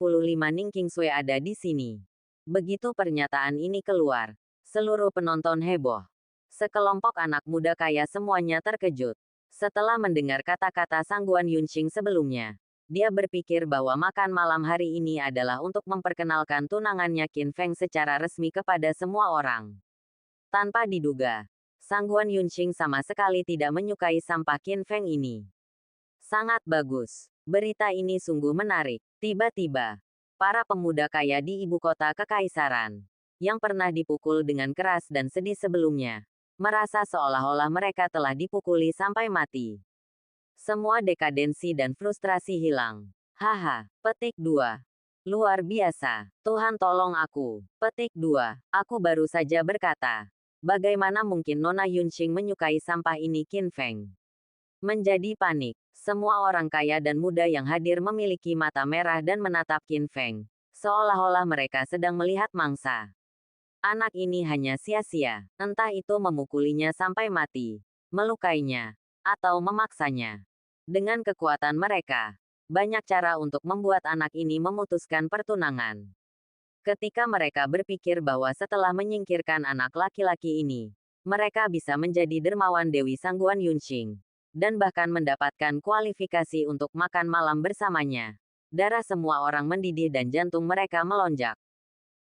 Ning Qingsui ada di sini. Begitu pernyataan ini keluar, seluruh penonton heboh. Sekelompok anak muda kaya semuanya terkejut. Setelah mendengar kata-kata Sangguan Yunqing sebelumnya, dia berpikir bahwa makan malam hari ini adalah untuk memperkenalkan tunangannya Qin Feng secara resmi kepada semua orang. Tanpa diduga, Sangguan Yunqing sama sekali tidak menyukai sampah Qin Feng ini. Sangat bagus. Berita ini sungguh menarik. Tiba-tiba, para pemuda kaya di ibu kota kekaisaran, yang pernah dipukul dengan keras dan sedih sebelumnya, merasa seolah-olah mereka telah dipukuli sampai mati. Semua dekadensi dan frustrasi hilang. Haha, petik 2. Luar biasa. Tuhan tolong aku. Petik 2. Aku baru saja berkata, bagaimana mungkin Nona Yunqing menyukai sampah ini Qin Feng? Menjadi panik. Semua orang kaya dan muda yang hadir memiliki mata merah dan menatap Qin Feng, seolah-olah mereka sedang melihat mangsa. Anak ini hanya sia-sia, entah itu memukulinya sampai mati, melukainya, atau memaksanya. Dengan kekuatan mereka, banyak cara untuk membuat anak ini memutuskan pertunangan. Ketika mereka berpikir bahwa setelah menyingkirkan anak laki-laki ini, mereka bisa menjadi dermawan Dewi Sangguan Yunqing, dan bahkan mendapatkan kualifikasi untuk makan malam bersamanya. Darah semua orang mendidih dan jantung mereka melonjak.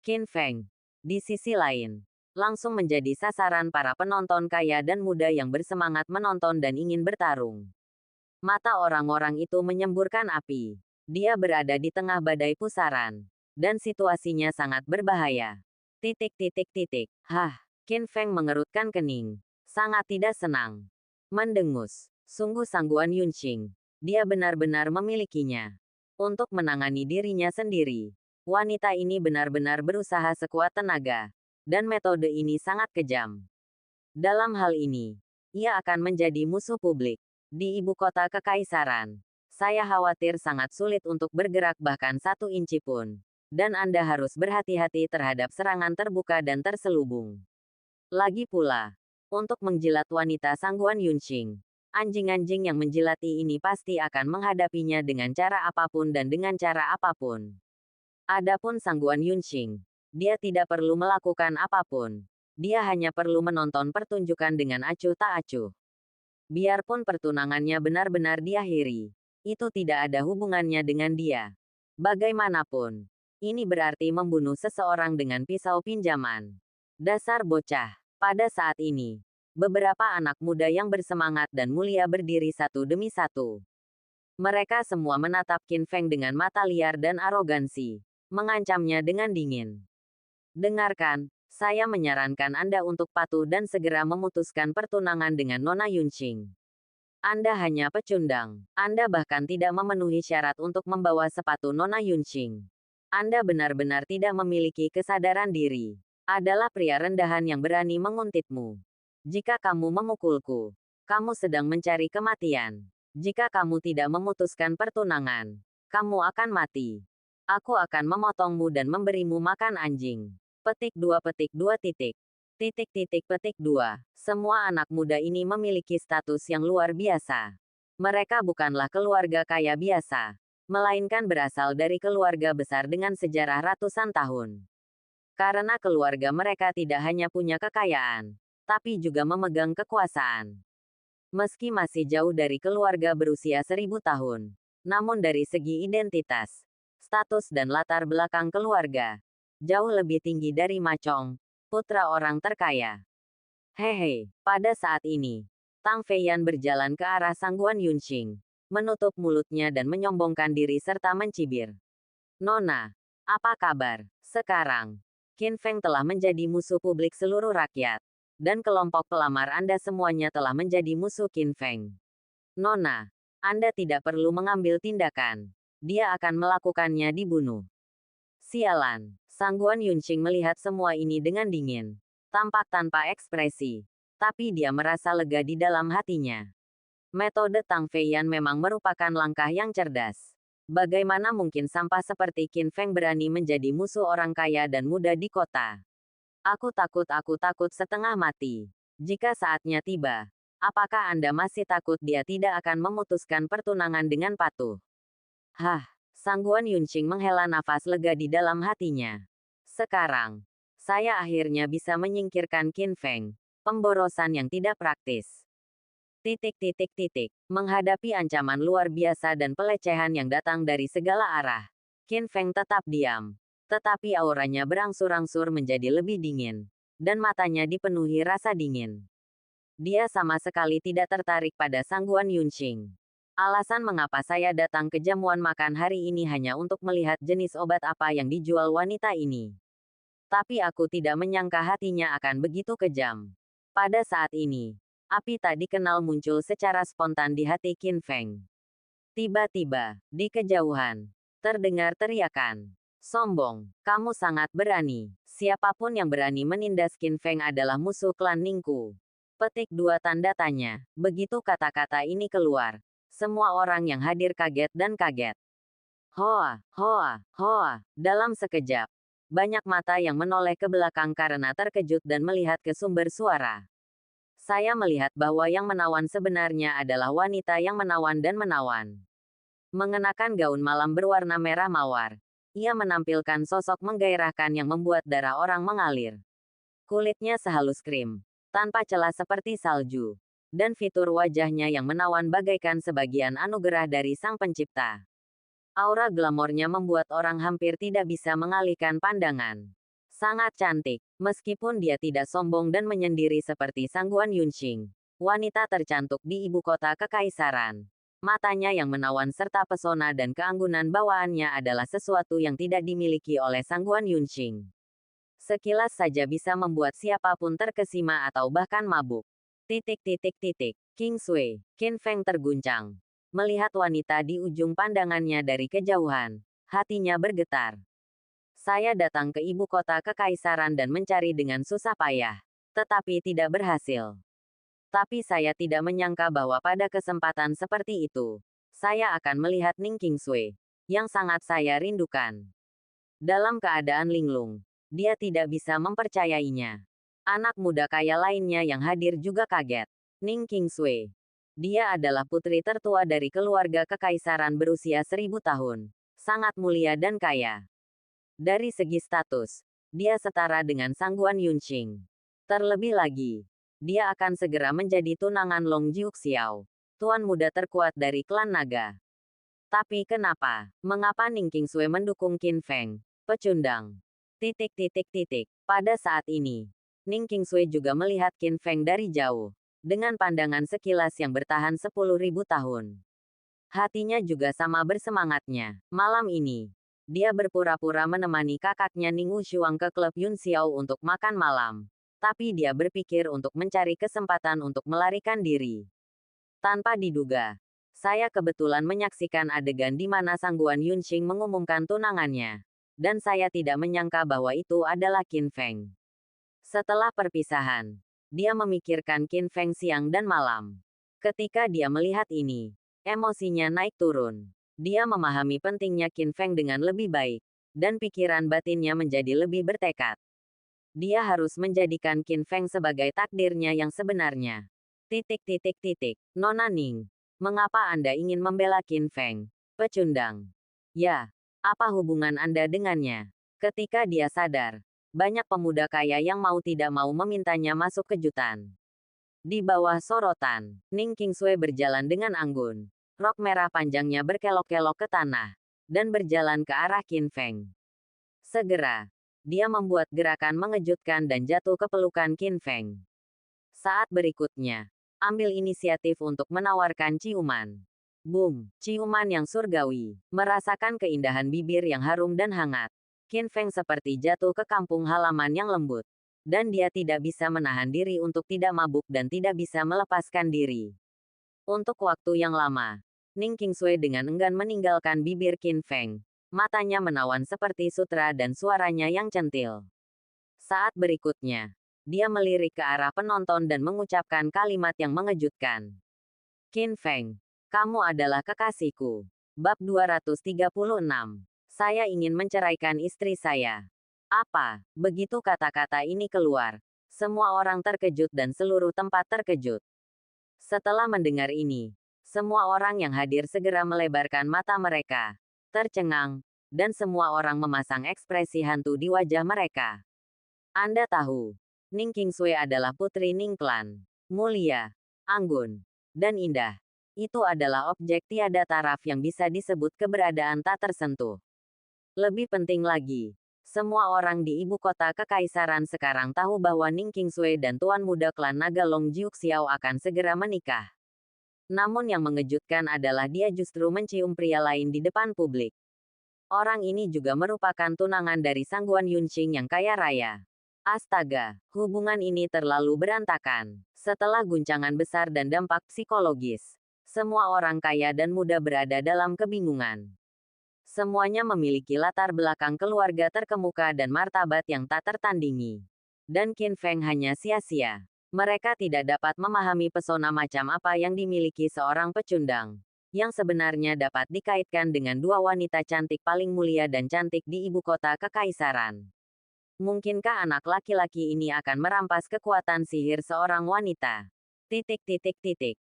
Qin Feng, di sisi lain, langsung menjadi sasaran para penonton kaya dan muda yang bersemangat menonton dan ingin bertarung. Mata orang-orang itu menyemburkan api. Dia berada di tengah badai pusaran, dan situasinya sangat berbahaya. Titik titik titik. Qin Feng mengerutkan kening. Sangat tidak senang. Mendengus. Sungguh Sangguan Yunqing. Dia benar-benar memilikinya. Untuk menangani dirinya sendiri. Wanita ini benar-benar berusaha sekuat tenaga. Dan metode ini sangat kejam. Dalam hal ini, ia akan menjadi musuh publik. Di ibu kota kekaisaran, saya khawatir sangat sulit untuk bergerak bahkan 1 inci pun. Dan Anda harus berhati-hati terhadap serangan terbuka dan terselubung. Lagi pula, untuk menjilat wanita Sangguan Yunqing, anjing-anjing yang menjilati ini pasti akan menghadapinya dengan cara apapun dan dengan cara apapun. Adapun Sangguan Yunqing, Dia tidak perlu melakukan apapun. Dia hanya perlu menonton pertunjukan dengan acuh tak acuh. Biarpun pertunangannya benar-benar diakhiri, itu tidak ada hubungannya dengan dia. Bagaimanapun, ini berarti membunuh seseorang dengan pisau pinjaman. Dasar bocah. Pada saat ini, beberapa anak muda yang bersemangat dan mulia berdiri satu demi satu. Mereka semua menatap Qin Feng dengan mata liar dan arogansi, mengancamnya dengan dingin. Dengarkan, saya menyarankan Anda untuk patuh dan segera memutuskan pertunangan dengan Nona Yunqing. Anda hanya pecundang. Anda bahkan tidak memenuhi syarat untuk membawa sepatu Nona Yunqing. Anda benar-benar tidak memiliki kesadaran diri. Adalah pria rendahan yang berani menguntitmu. Jika kamu memukulku, kamu sedang mencari kematian. Jika kamu tidak memutuskan pertunangan, kamu akan mati. Aku akan memotongmu dan memberimu makan anjing. Petik 2 petik 2 titik. Titik titik petik 2. Semua anak muda ini memiliki status yang luar biasa. Mereka bukanlah keluarga kaya biasa, melainkan berasal dari keluarga besar dengan sejarah ratusan tahun. Karena keluarga mereka tidak hanya punya kekayaan, tapi juga memegang kekuasaan. Meski masih jauh dari keluarga berusia 1000 tahun, namun dari segi identitas, status dan latar belakang keluarga, jauh lebih tinggi dari Ma Chong, putra orang terkaya. Hehe, pada saat ini, Tang Feiyan berjalan ke arah Sangguan Yunqing, menutup mulutnya dan menyombongkan diri serta mencibir. Nona, apa kabar? Sekarang, Qin Feng telah menjadi musuh publik seluruh rakyat, dan kelompok pelamar Anda semuanya telah menjadi musuh Qin Feng. Nona, Anda tidak perlu mengambil tindakan. Dia akan melakukannya dibunuh. Sialan. Sangguan Yunqing melihat semua ini dengan dingin. Tampak tanpa ekspresi. Tapi dia merasa lega di dalam hatinya. Metode Tang Feiyan memang merupakan langkah yang cerdas. Bagaimana mungkin sampah seperti Qin Feng berani menjadi musuh orang kaya dan muda di kota? Aku takut setengah mati. Jika saatnya tiba, apakah Anda masih takut dia tidak akan memutuskan pertunangan dengan patuh? Hah, Sangguan Yunqing menghela nafas lega di dalam hatinya. Sekarang, saya akhirnya bisa menyingkirkan Qin Feng, pemborosan yang tidak praktis. Titik titik titik. Menghadapi ancaman luar biasa dan pelecehan yang datang dari segala arah, Qin Feng tetap diam. Tetapi auranya berangsur-angsur menjadi lebih dingin, dan matanya dipenuhi rasa dingin. Dia sama sekali tidak tertarik pada Sangguan Yunqing. Alasan mengapa saya datang ke jamuan makan hari ini hanya untuk melihat jenis obat apa yang dijual wanita ini. Tapi aku tidak menyangka hatinya akan begitu kejam. Pada saat ini, api tak dikenal muncul secara spontan di hati Qin Feng. Tiba-tiba, di kejauhan, terdengar teriakan. Sombong, kamu sangat berani. Siapapun yang berani menindas Qin Feng adalah musuh klan Ningku. Petik 2 tanda tanya. Begitu kata-kata ini keluar, semua orang yang hadir kaget dan kaget. Hoa, hoa, hoa. Dalam sekejap, banyak mata yang menoleh ke belakang karena terkejut dan melihat ke sumber suara. Saya melihat bahwa yang menawan sebenarnya adalah wanita yang menawan dan menawan. Mengenakan gaun malam berwarna merah mawar, ia menampilkan sosok menggairahkan yang membuat darah orang mengalir. Kulitnya sehalus krim, tanpa celah seperti salju, dan fitur wajahnya yang menawan bagaikan sebagian anugerah dari Sang Pencipta. Aura glamornya membuat orang hampir tidak bisa mengalihkan pandangan. Sangat cantik, meskipun dia tidak sombong dan menyendiri seperti Sangguan Yunqing. Wanita tercantik di ibu kota kekaisaran. Matanya yang menawan serta pesona dan keanggunan bawaannya adalah sesuatu yang tidak dimiliki oleh Sangguan Yunqing. Sekilas saja bisa membuat siapapun terkesima atau bahkan mabuk. Titik titik titik. Kingsway. Qin Feng terguncang. Melihat wanita di ujung pandangannya dari kejauhan, hatinya bergetar. Saya datang ke ibu kota kekaisaran dan mencari dengan susah payah, tetapi tidak berhasil. Tapi saya tidak menyangka bahwa pada kesempatan seperti itu, saya akan melihat Ning Kingsway, yang sangat saya rindukan. Dalam keadaan linglung, dia tidak bisa mempercayainya. Anak muda kaya lainnya yang hadir juga kaget. Ning Kingsway. Dia adalah putri tertua dari keluarga kekaisaran berusia 1000 tahun. Sangat mulia dan kaya. Dari segi status, dia setara dengan Sangguan Yunqing. Terlebih lagi, dia akan segera menjadi tunangan Long Jiuxiao, tuan muda terkuat dari klan naga. Tapi kenapa? Mengapa Ning Qingsui mendukung Qin Feng, pecundang? Pada saat ini, Ning Qingsui juga melihat Qin Feng dari jauh, dengan pandangan sekilas yang bertahan 10.000 tahun. Hatinya juga sama bersemangatnya. Malam ini, dia berpura-pura menemani kakaknya Ning Wushuang ke klub Yun Xiao untuk makan malam. Tapi dia berpikir untuk mencari kesempatan untuk melarikan diri. Tanpa diduga, saya kebetulan menyaksikan adegan di mana Sangguan Yunqing mengumumkan tunangannya. Dan saya tidak menyangka bahwa itu adalah Qin Feng. Setelah perpisahan, dia memikirkan Qin Feng siang dan malam. Ketika dia melihat ini, emosinya naik turun. Dia memahami pentingnya Qin Feng dengan lebih baik, dan pikiran batinnya menjadi lebih bertekad. Dia harus menjadikan Qin Feng sebagai takdirnya yang sebenarnya. Nona Ning, mengapa Anda ingin membela Qin Feng, pecundang? Ya, apa hubungan Anda dengannya? Ketika dia sadar, banyak pemuda kaya yang mau tidak mau memintanya masuk kejutan. Di bawah sorotan, Ning Qingsui berjalan dengan anggun. Rok merah panjangnya berkelok-kelok ke tanah, dan berjalan ke arah Qin Feng. Segera, dia membuat gerakan mengejutkan dan jatuh ke pelukan Qin Feng. Saat berikutnya, ambil inisiatif untuk menawarkan ciuman. Boom, ciuman yang surgawi. Merasakan keindahan bibir yang harum dan hangat. Qin Feng seperti jatuh ke kampung halaman yang lembut. Dan dia tidak bisa menahan diri untuk tidak mabuk dan tidak bisa melepaskan diri. Untuk waktu yang lama, Ning Qingsui dengan enggan meninggalkan bibir Qin Feng. Matanya menawan seperti sutra dan suaranya yang centil. Saat berikutnya, dia melirik ke arah penonton dan mengucapkan kalimat yang mengejutkan. Qin Feng, kamu adalah kekasihku. Bab 236. Saya ingin menceraikan istri saya. Apa? Begitu kata-kata ini keluar, semua orang terkejut dan seluruh tempat terkejut. Setelah mendengar ini, semua orang yang hadir segera melebarkan mata mereka, tercengang, dan semua orang memasang ekspresi hantu di wajah mereka. Anda tahu, Ning Qingsui adalah putri Ning Clan. Mulia, anggun, dan indah. Itu adalah objek tiada taraf yang bisa disebut keberadaan tak tersentuh. Lebih penting lagi, semua orang di ibu kota kekaisaran sekarang tahu bahwa Ning Qingsui dan tuan muda klan naga Long Jiuxiao akan segera menikah. Namun yang mengejutkan adalah dia justru mencium pria lain di depan publik. Orang ini juga merupakan tunangan dari Sangguan Yunqing yang kaya raya. Astaga, hubungan ini terlalu berantakan. Setelah guncangan besar dan dampak psikologis, semua orang kaya dan muda berada dalam kebingungan. Semuanya memiliki latar belakang keluarga terkemuka dan martabat yang tak tertandingi. Dan Qin Feng hanya sia-sia. Mereka tidak dapat memahami pesona macam apa yang dimiliki seorang pecundang, yang sebenarnya dapat dikaitkan dengan dua wanita cantik paling mulia dan cantik di ibu kota kekaisaran. Mungkinkah anak laki-laki ini akan merampas kekuatan sihir seorang wanita?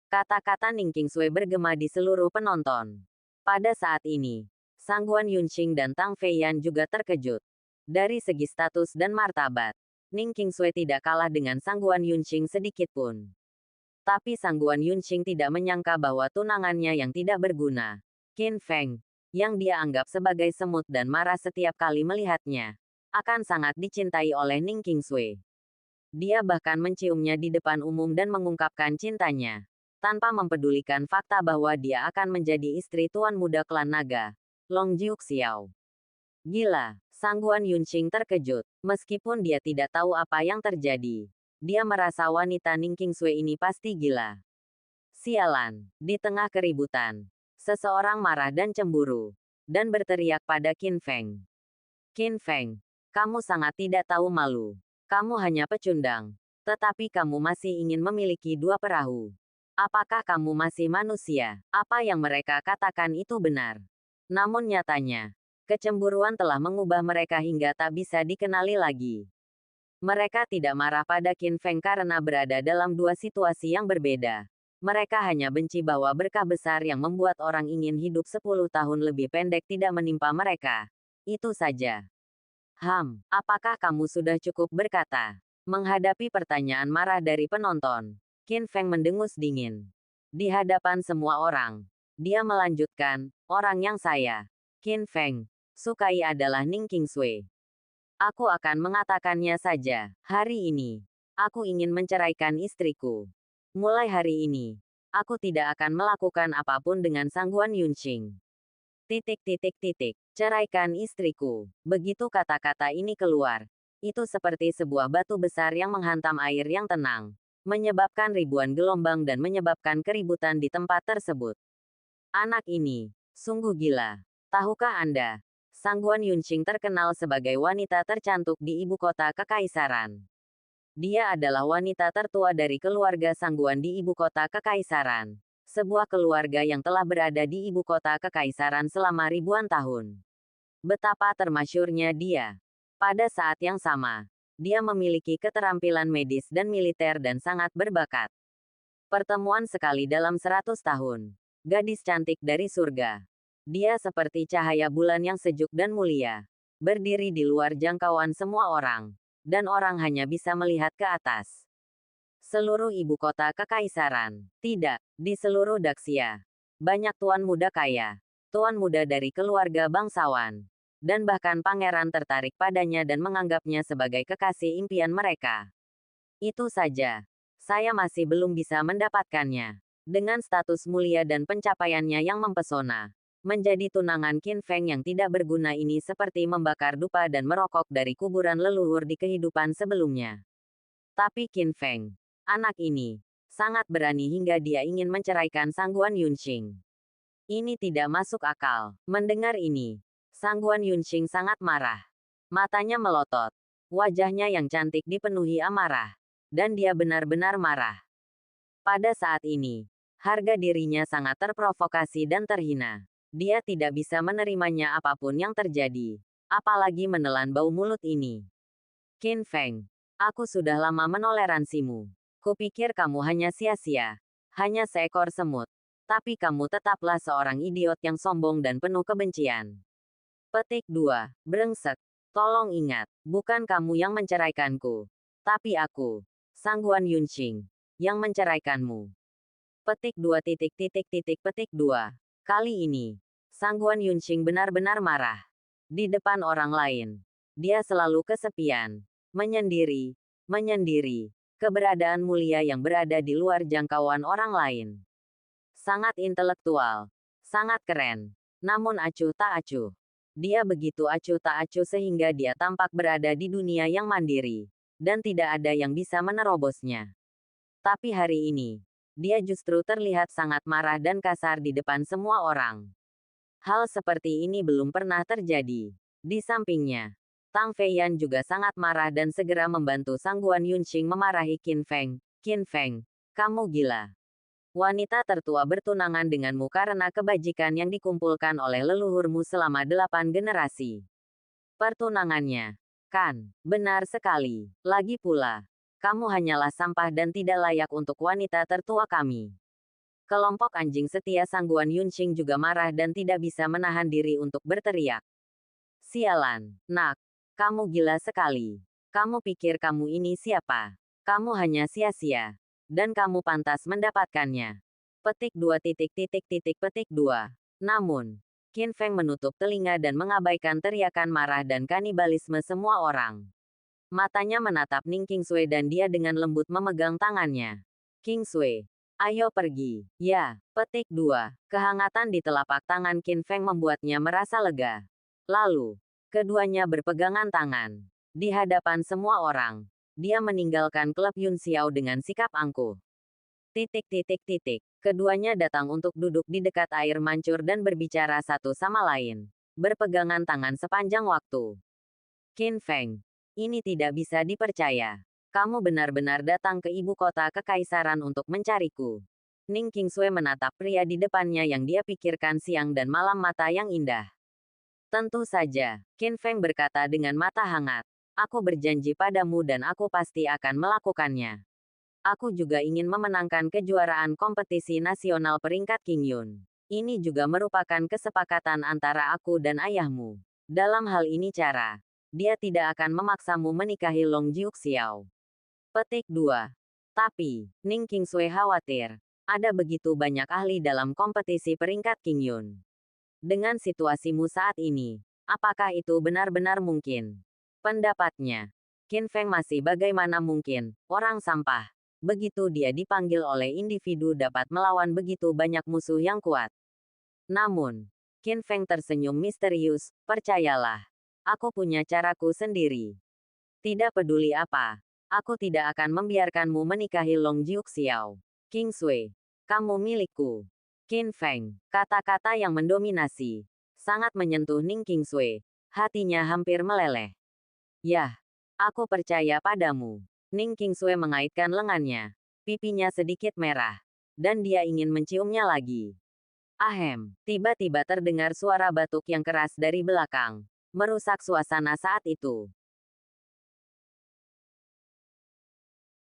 Kata-kata Ning Qingsui bergema di seluruh penonton. Pada saat ini, Sangguan Yunqing dan Tang Feiyan juga terkejut. Dari segi status dan martabat, Ning Qingsui tidak kalah dengan Sangguan Yunqing sedikitpun. Tapi Sangguan Yunqing tidak menyangka bahwa tunangannya yang tidak berguna, Qin Feng, yang dia anggap sebagai semut dan marah setiap kali melihatnya, akan sangat dicintai oleh Ning Qingsui. Dia bahkan menciumnya di depan umum dan mengungkapkan cintanya, tanpa mempedulikan fakta bahwa dia akan menjadi istri tuan muda klan naga, Long Jiuxiao. Gila, Sangguan Yunqing terkejut, meskipun dia tidak tahu apa yang terjadi. Dia merasa wanita Ning Qingsui ini pasti gila. Sialan, di tengah keributan, seseorang marah dan cemburu, dan berteriak pada Qin Feng. Qin Feng, kamu sangat tidak tahu malu. Kamu hanya pecundang, tetapi kamu masih ingin memiliki dua perahu. Apakah kamu masih manusia? Apa yang mereka katakan itu benar. Namun nyatanya, kecemburuan telah mengubah mereka hingga tak bisa dikenali lagi. Mereka tidak marah pada Qin Feng karena berada dalam dua situasi yang berbeda. Mereka hanya benci bahwa berkah besar yang membuat orang ingin hidup 10 tahun lebih pendek tidak menimpa mereka. Itu saja. Apakah kamu sudah cukup berkata? Menghadapi pertanyaan marah dari penonton, Qin Feng mendengus dingin. Di hadapan semua orang, dia melanjutkan, orang yang saya, Qin Feng, sukai adalah Ning Qingsui. Aku akan mengatakannya saja. Hari ini, aku ingin menceraikan istriku. Mulai hari ini, aku tidak akan melakukan apapun dengan Sangguan Yunqing. Ceraikan istriku. Begitu kata-kata ini keluar, itu seperti sebuah batu besar yang menghantam air yang tenang, menyebabkan ribuan gelombang dan menyebabkan keributan di tempat tersebut. Anak ini, sungguh gila. Tahukah Anda, Sangguan Yunqing terkenal sebagai wanita tercantik di ibu kota kekaisaran. Dia adalah wanita tertua dari keluarga Sangguan di ibu kota kekaisaran. Sebuah keluarga yang telah berada di ibu kota kekaisaran selama ribuan tahun. Betapa termasyurnya dia. Pada saat yang sama, dia memiliki keterampilan medis dan militer dan sangat berbakat. Pertemuan sekali dalam 100 tahun. Gadis cantik dari surga. Dia seperti cahaya bulan yang sejuk dan mulia. Berdiri di luar jangkauan semua orang. Dan orang hanya bisa melihat ke atas. Seluruh ibu kota kekaisaran. Tidak, di seluruh Daxia. Banyak tuan muda kaya. Tuan muda dari keluarga bangsawan. Dan bahkan pangeran tertarik padanya dan menganggapnya sebagai kekasih impian mereka. Itu saja. Saya masih belum bisa mendapatkannya. Dengan status mulia dan pencapaiannya yang mempesona. Menjadi tunangan Qin Feng yang tidak berguna ini seperti membakar dupa dan merokok dari kuburan leluhur di kehidupan sebelumnya. Tapi Qin Feng, anak ini, sangat berani hingga dia ingin menceraikan Sangguan Yunqing. Ini tidak masuk akal. Mendengar ini, Sangguan Yunqing sangat marah. Matanya melotot. Wajahnya yang cantik dipenuhi amarah. Dan dia benar-benar marah. Pada saat ini, harga dirinya sangat terprovokasi dan terhina. Dia tidak bisa menerimanya apapun yang terjadi. Apalagi menelan bau mulut ini. Qin Feng, aku sudah lama menoleransimu. Kupikir kamu hanya sia-sia. Hanya seekor semut. Tapi kamu tetaplah seorang idiot yang sombong dan penuh kebencian. Petik 2. Brengsek. Tolong ingat, bukan kamu yang menceraikanku. Tapi aku, Sangguan Yunqing, yang menceraikanmu. Petik 2. Petik 2. Kali ini, Sangguan Yunqing benar-benar marah. Di depan orang lain, dia selalu kesepian. Menyendiri. Keberadaan mulia yang berada di luar jangkauan orang lain. Sangat intelektual. Sangat keren. Namun acuh tak acuh. Dia begitu acuh tak acuh sehingga dia tampak berada di dunia yang mandiri. Dan tidak ada yang bisa menerobosnya. Tapi hari ini, dia justru terlihat sangat marah dan kasar di depan semua orang. Hal seperti ini belum pernah terjadi. Di sampingnya, Tang Feiyan juga sangat marah dan segera membantu Sangguan Yunqing memarahi Qin Feng. Qin Feng, kamu gila. Wanita tertua bertunangan denganmu karena kebajikan yang dikumpulkan oleh leluhurmu selama 8 generasi. Pertunangannya, kan? Benar sekali. Lagi pula, kamu hanyalah sampah dan tidak layak untuk wanita tertua kami. Kelompok anjing setia Sangguan Yunqing juga marah dan tidak bisa menahan diri untuk berteriak. Sialan, nak. Kamu gila sekali. Kamu pikir kamu ini siapa? Kamu hanya sia-sia. Dan kamu pantas mendapatkannya. Petik 2. Petik 2. Namun, Qin Feng menutup telinga dan mengabaikan teriakan marah dan kanibalisme semua orang. Matanya menatap Ning Qingsui dan dia dengan lembut memegang tangannya. Qingsui, ayo pergi. Ya. Petik 2. Kehangatan di telapak tangan Qin Feng membuatnya merasa lega. Lalu, keduanya berpegangan tangan. Di hadapan semua orang, dia meninggalkan klub Yun Xiao dengan sikap angkuh. Keduanya datang untuk duduk di dekat air mancur dan berbicara satu sama lain. Berpegangan tangan sepanjang waktu. Qin Feng, ini tidak bisa dipercaya. Kamu benar-benar datang ke ibu kota kekaisaran untuk mencariku. Ning Qingsui menatap pria di depannya yang dia pikirkan siang dan malam mata yang indah. Tentu saja, Qin Feng berkata dengan mata hangat. Aku berjanji padamu dan aku pasti akan melakukannya. Aku juga ingin memenangkan kejuaraan kompetisi nasional peringkat Qingyun. Ini juga merupakan kesepakatan antara aku dan ayahmu. Dalam hal ini cara dia tidak akan memaksamu menikahi Long Jiuxiao. Petik 2. Tapi, Ning Qingsui khawatir. Ada begitu banyak ahli dalam kompetisi peringkat Qingyun. Dengan situasimu saat ini, apakah itu benar-benar mungkin? Pendapatnya, Qin Feng masih bagaimana mungkin, orang sampah. Begitu dia dipanggil oleh individu dapat melawan begitu banyak musuh yang kuat. Namun, Qin Feng tersenyum misterius, percayalah. Aku punya caraku sendiri. Tidak peduli apa, aku tidak akan membiarkanmu menikahi Long Jiuxiao. Qingsui, kamu milikku. Qin Feng, kata-kata yang mendominasi, sangat menyentuh Ning Qingsui. Hatinya hampir meleleh. Yah, aku percaya padamu. Ning Qingsui mengaitkan lengannya. Pipinya sedikit merah. Dan dia ingin menciumnya lagi. Ahem, tiba-tiba terdengar suara batuk yang keras dari belakang. Merusak suasana saat itu.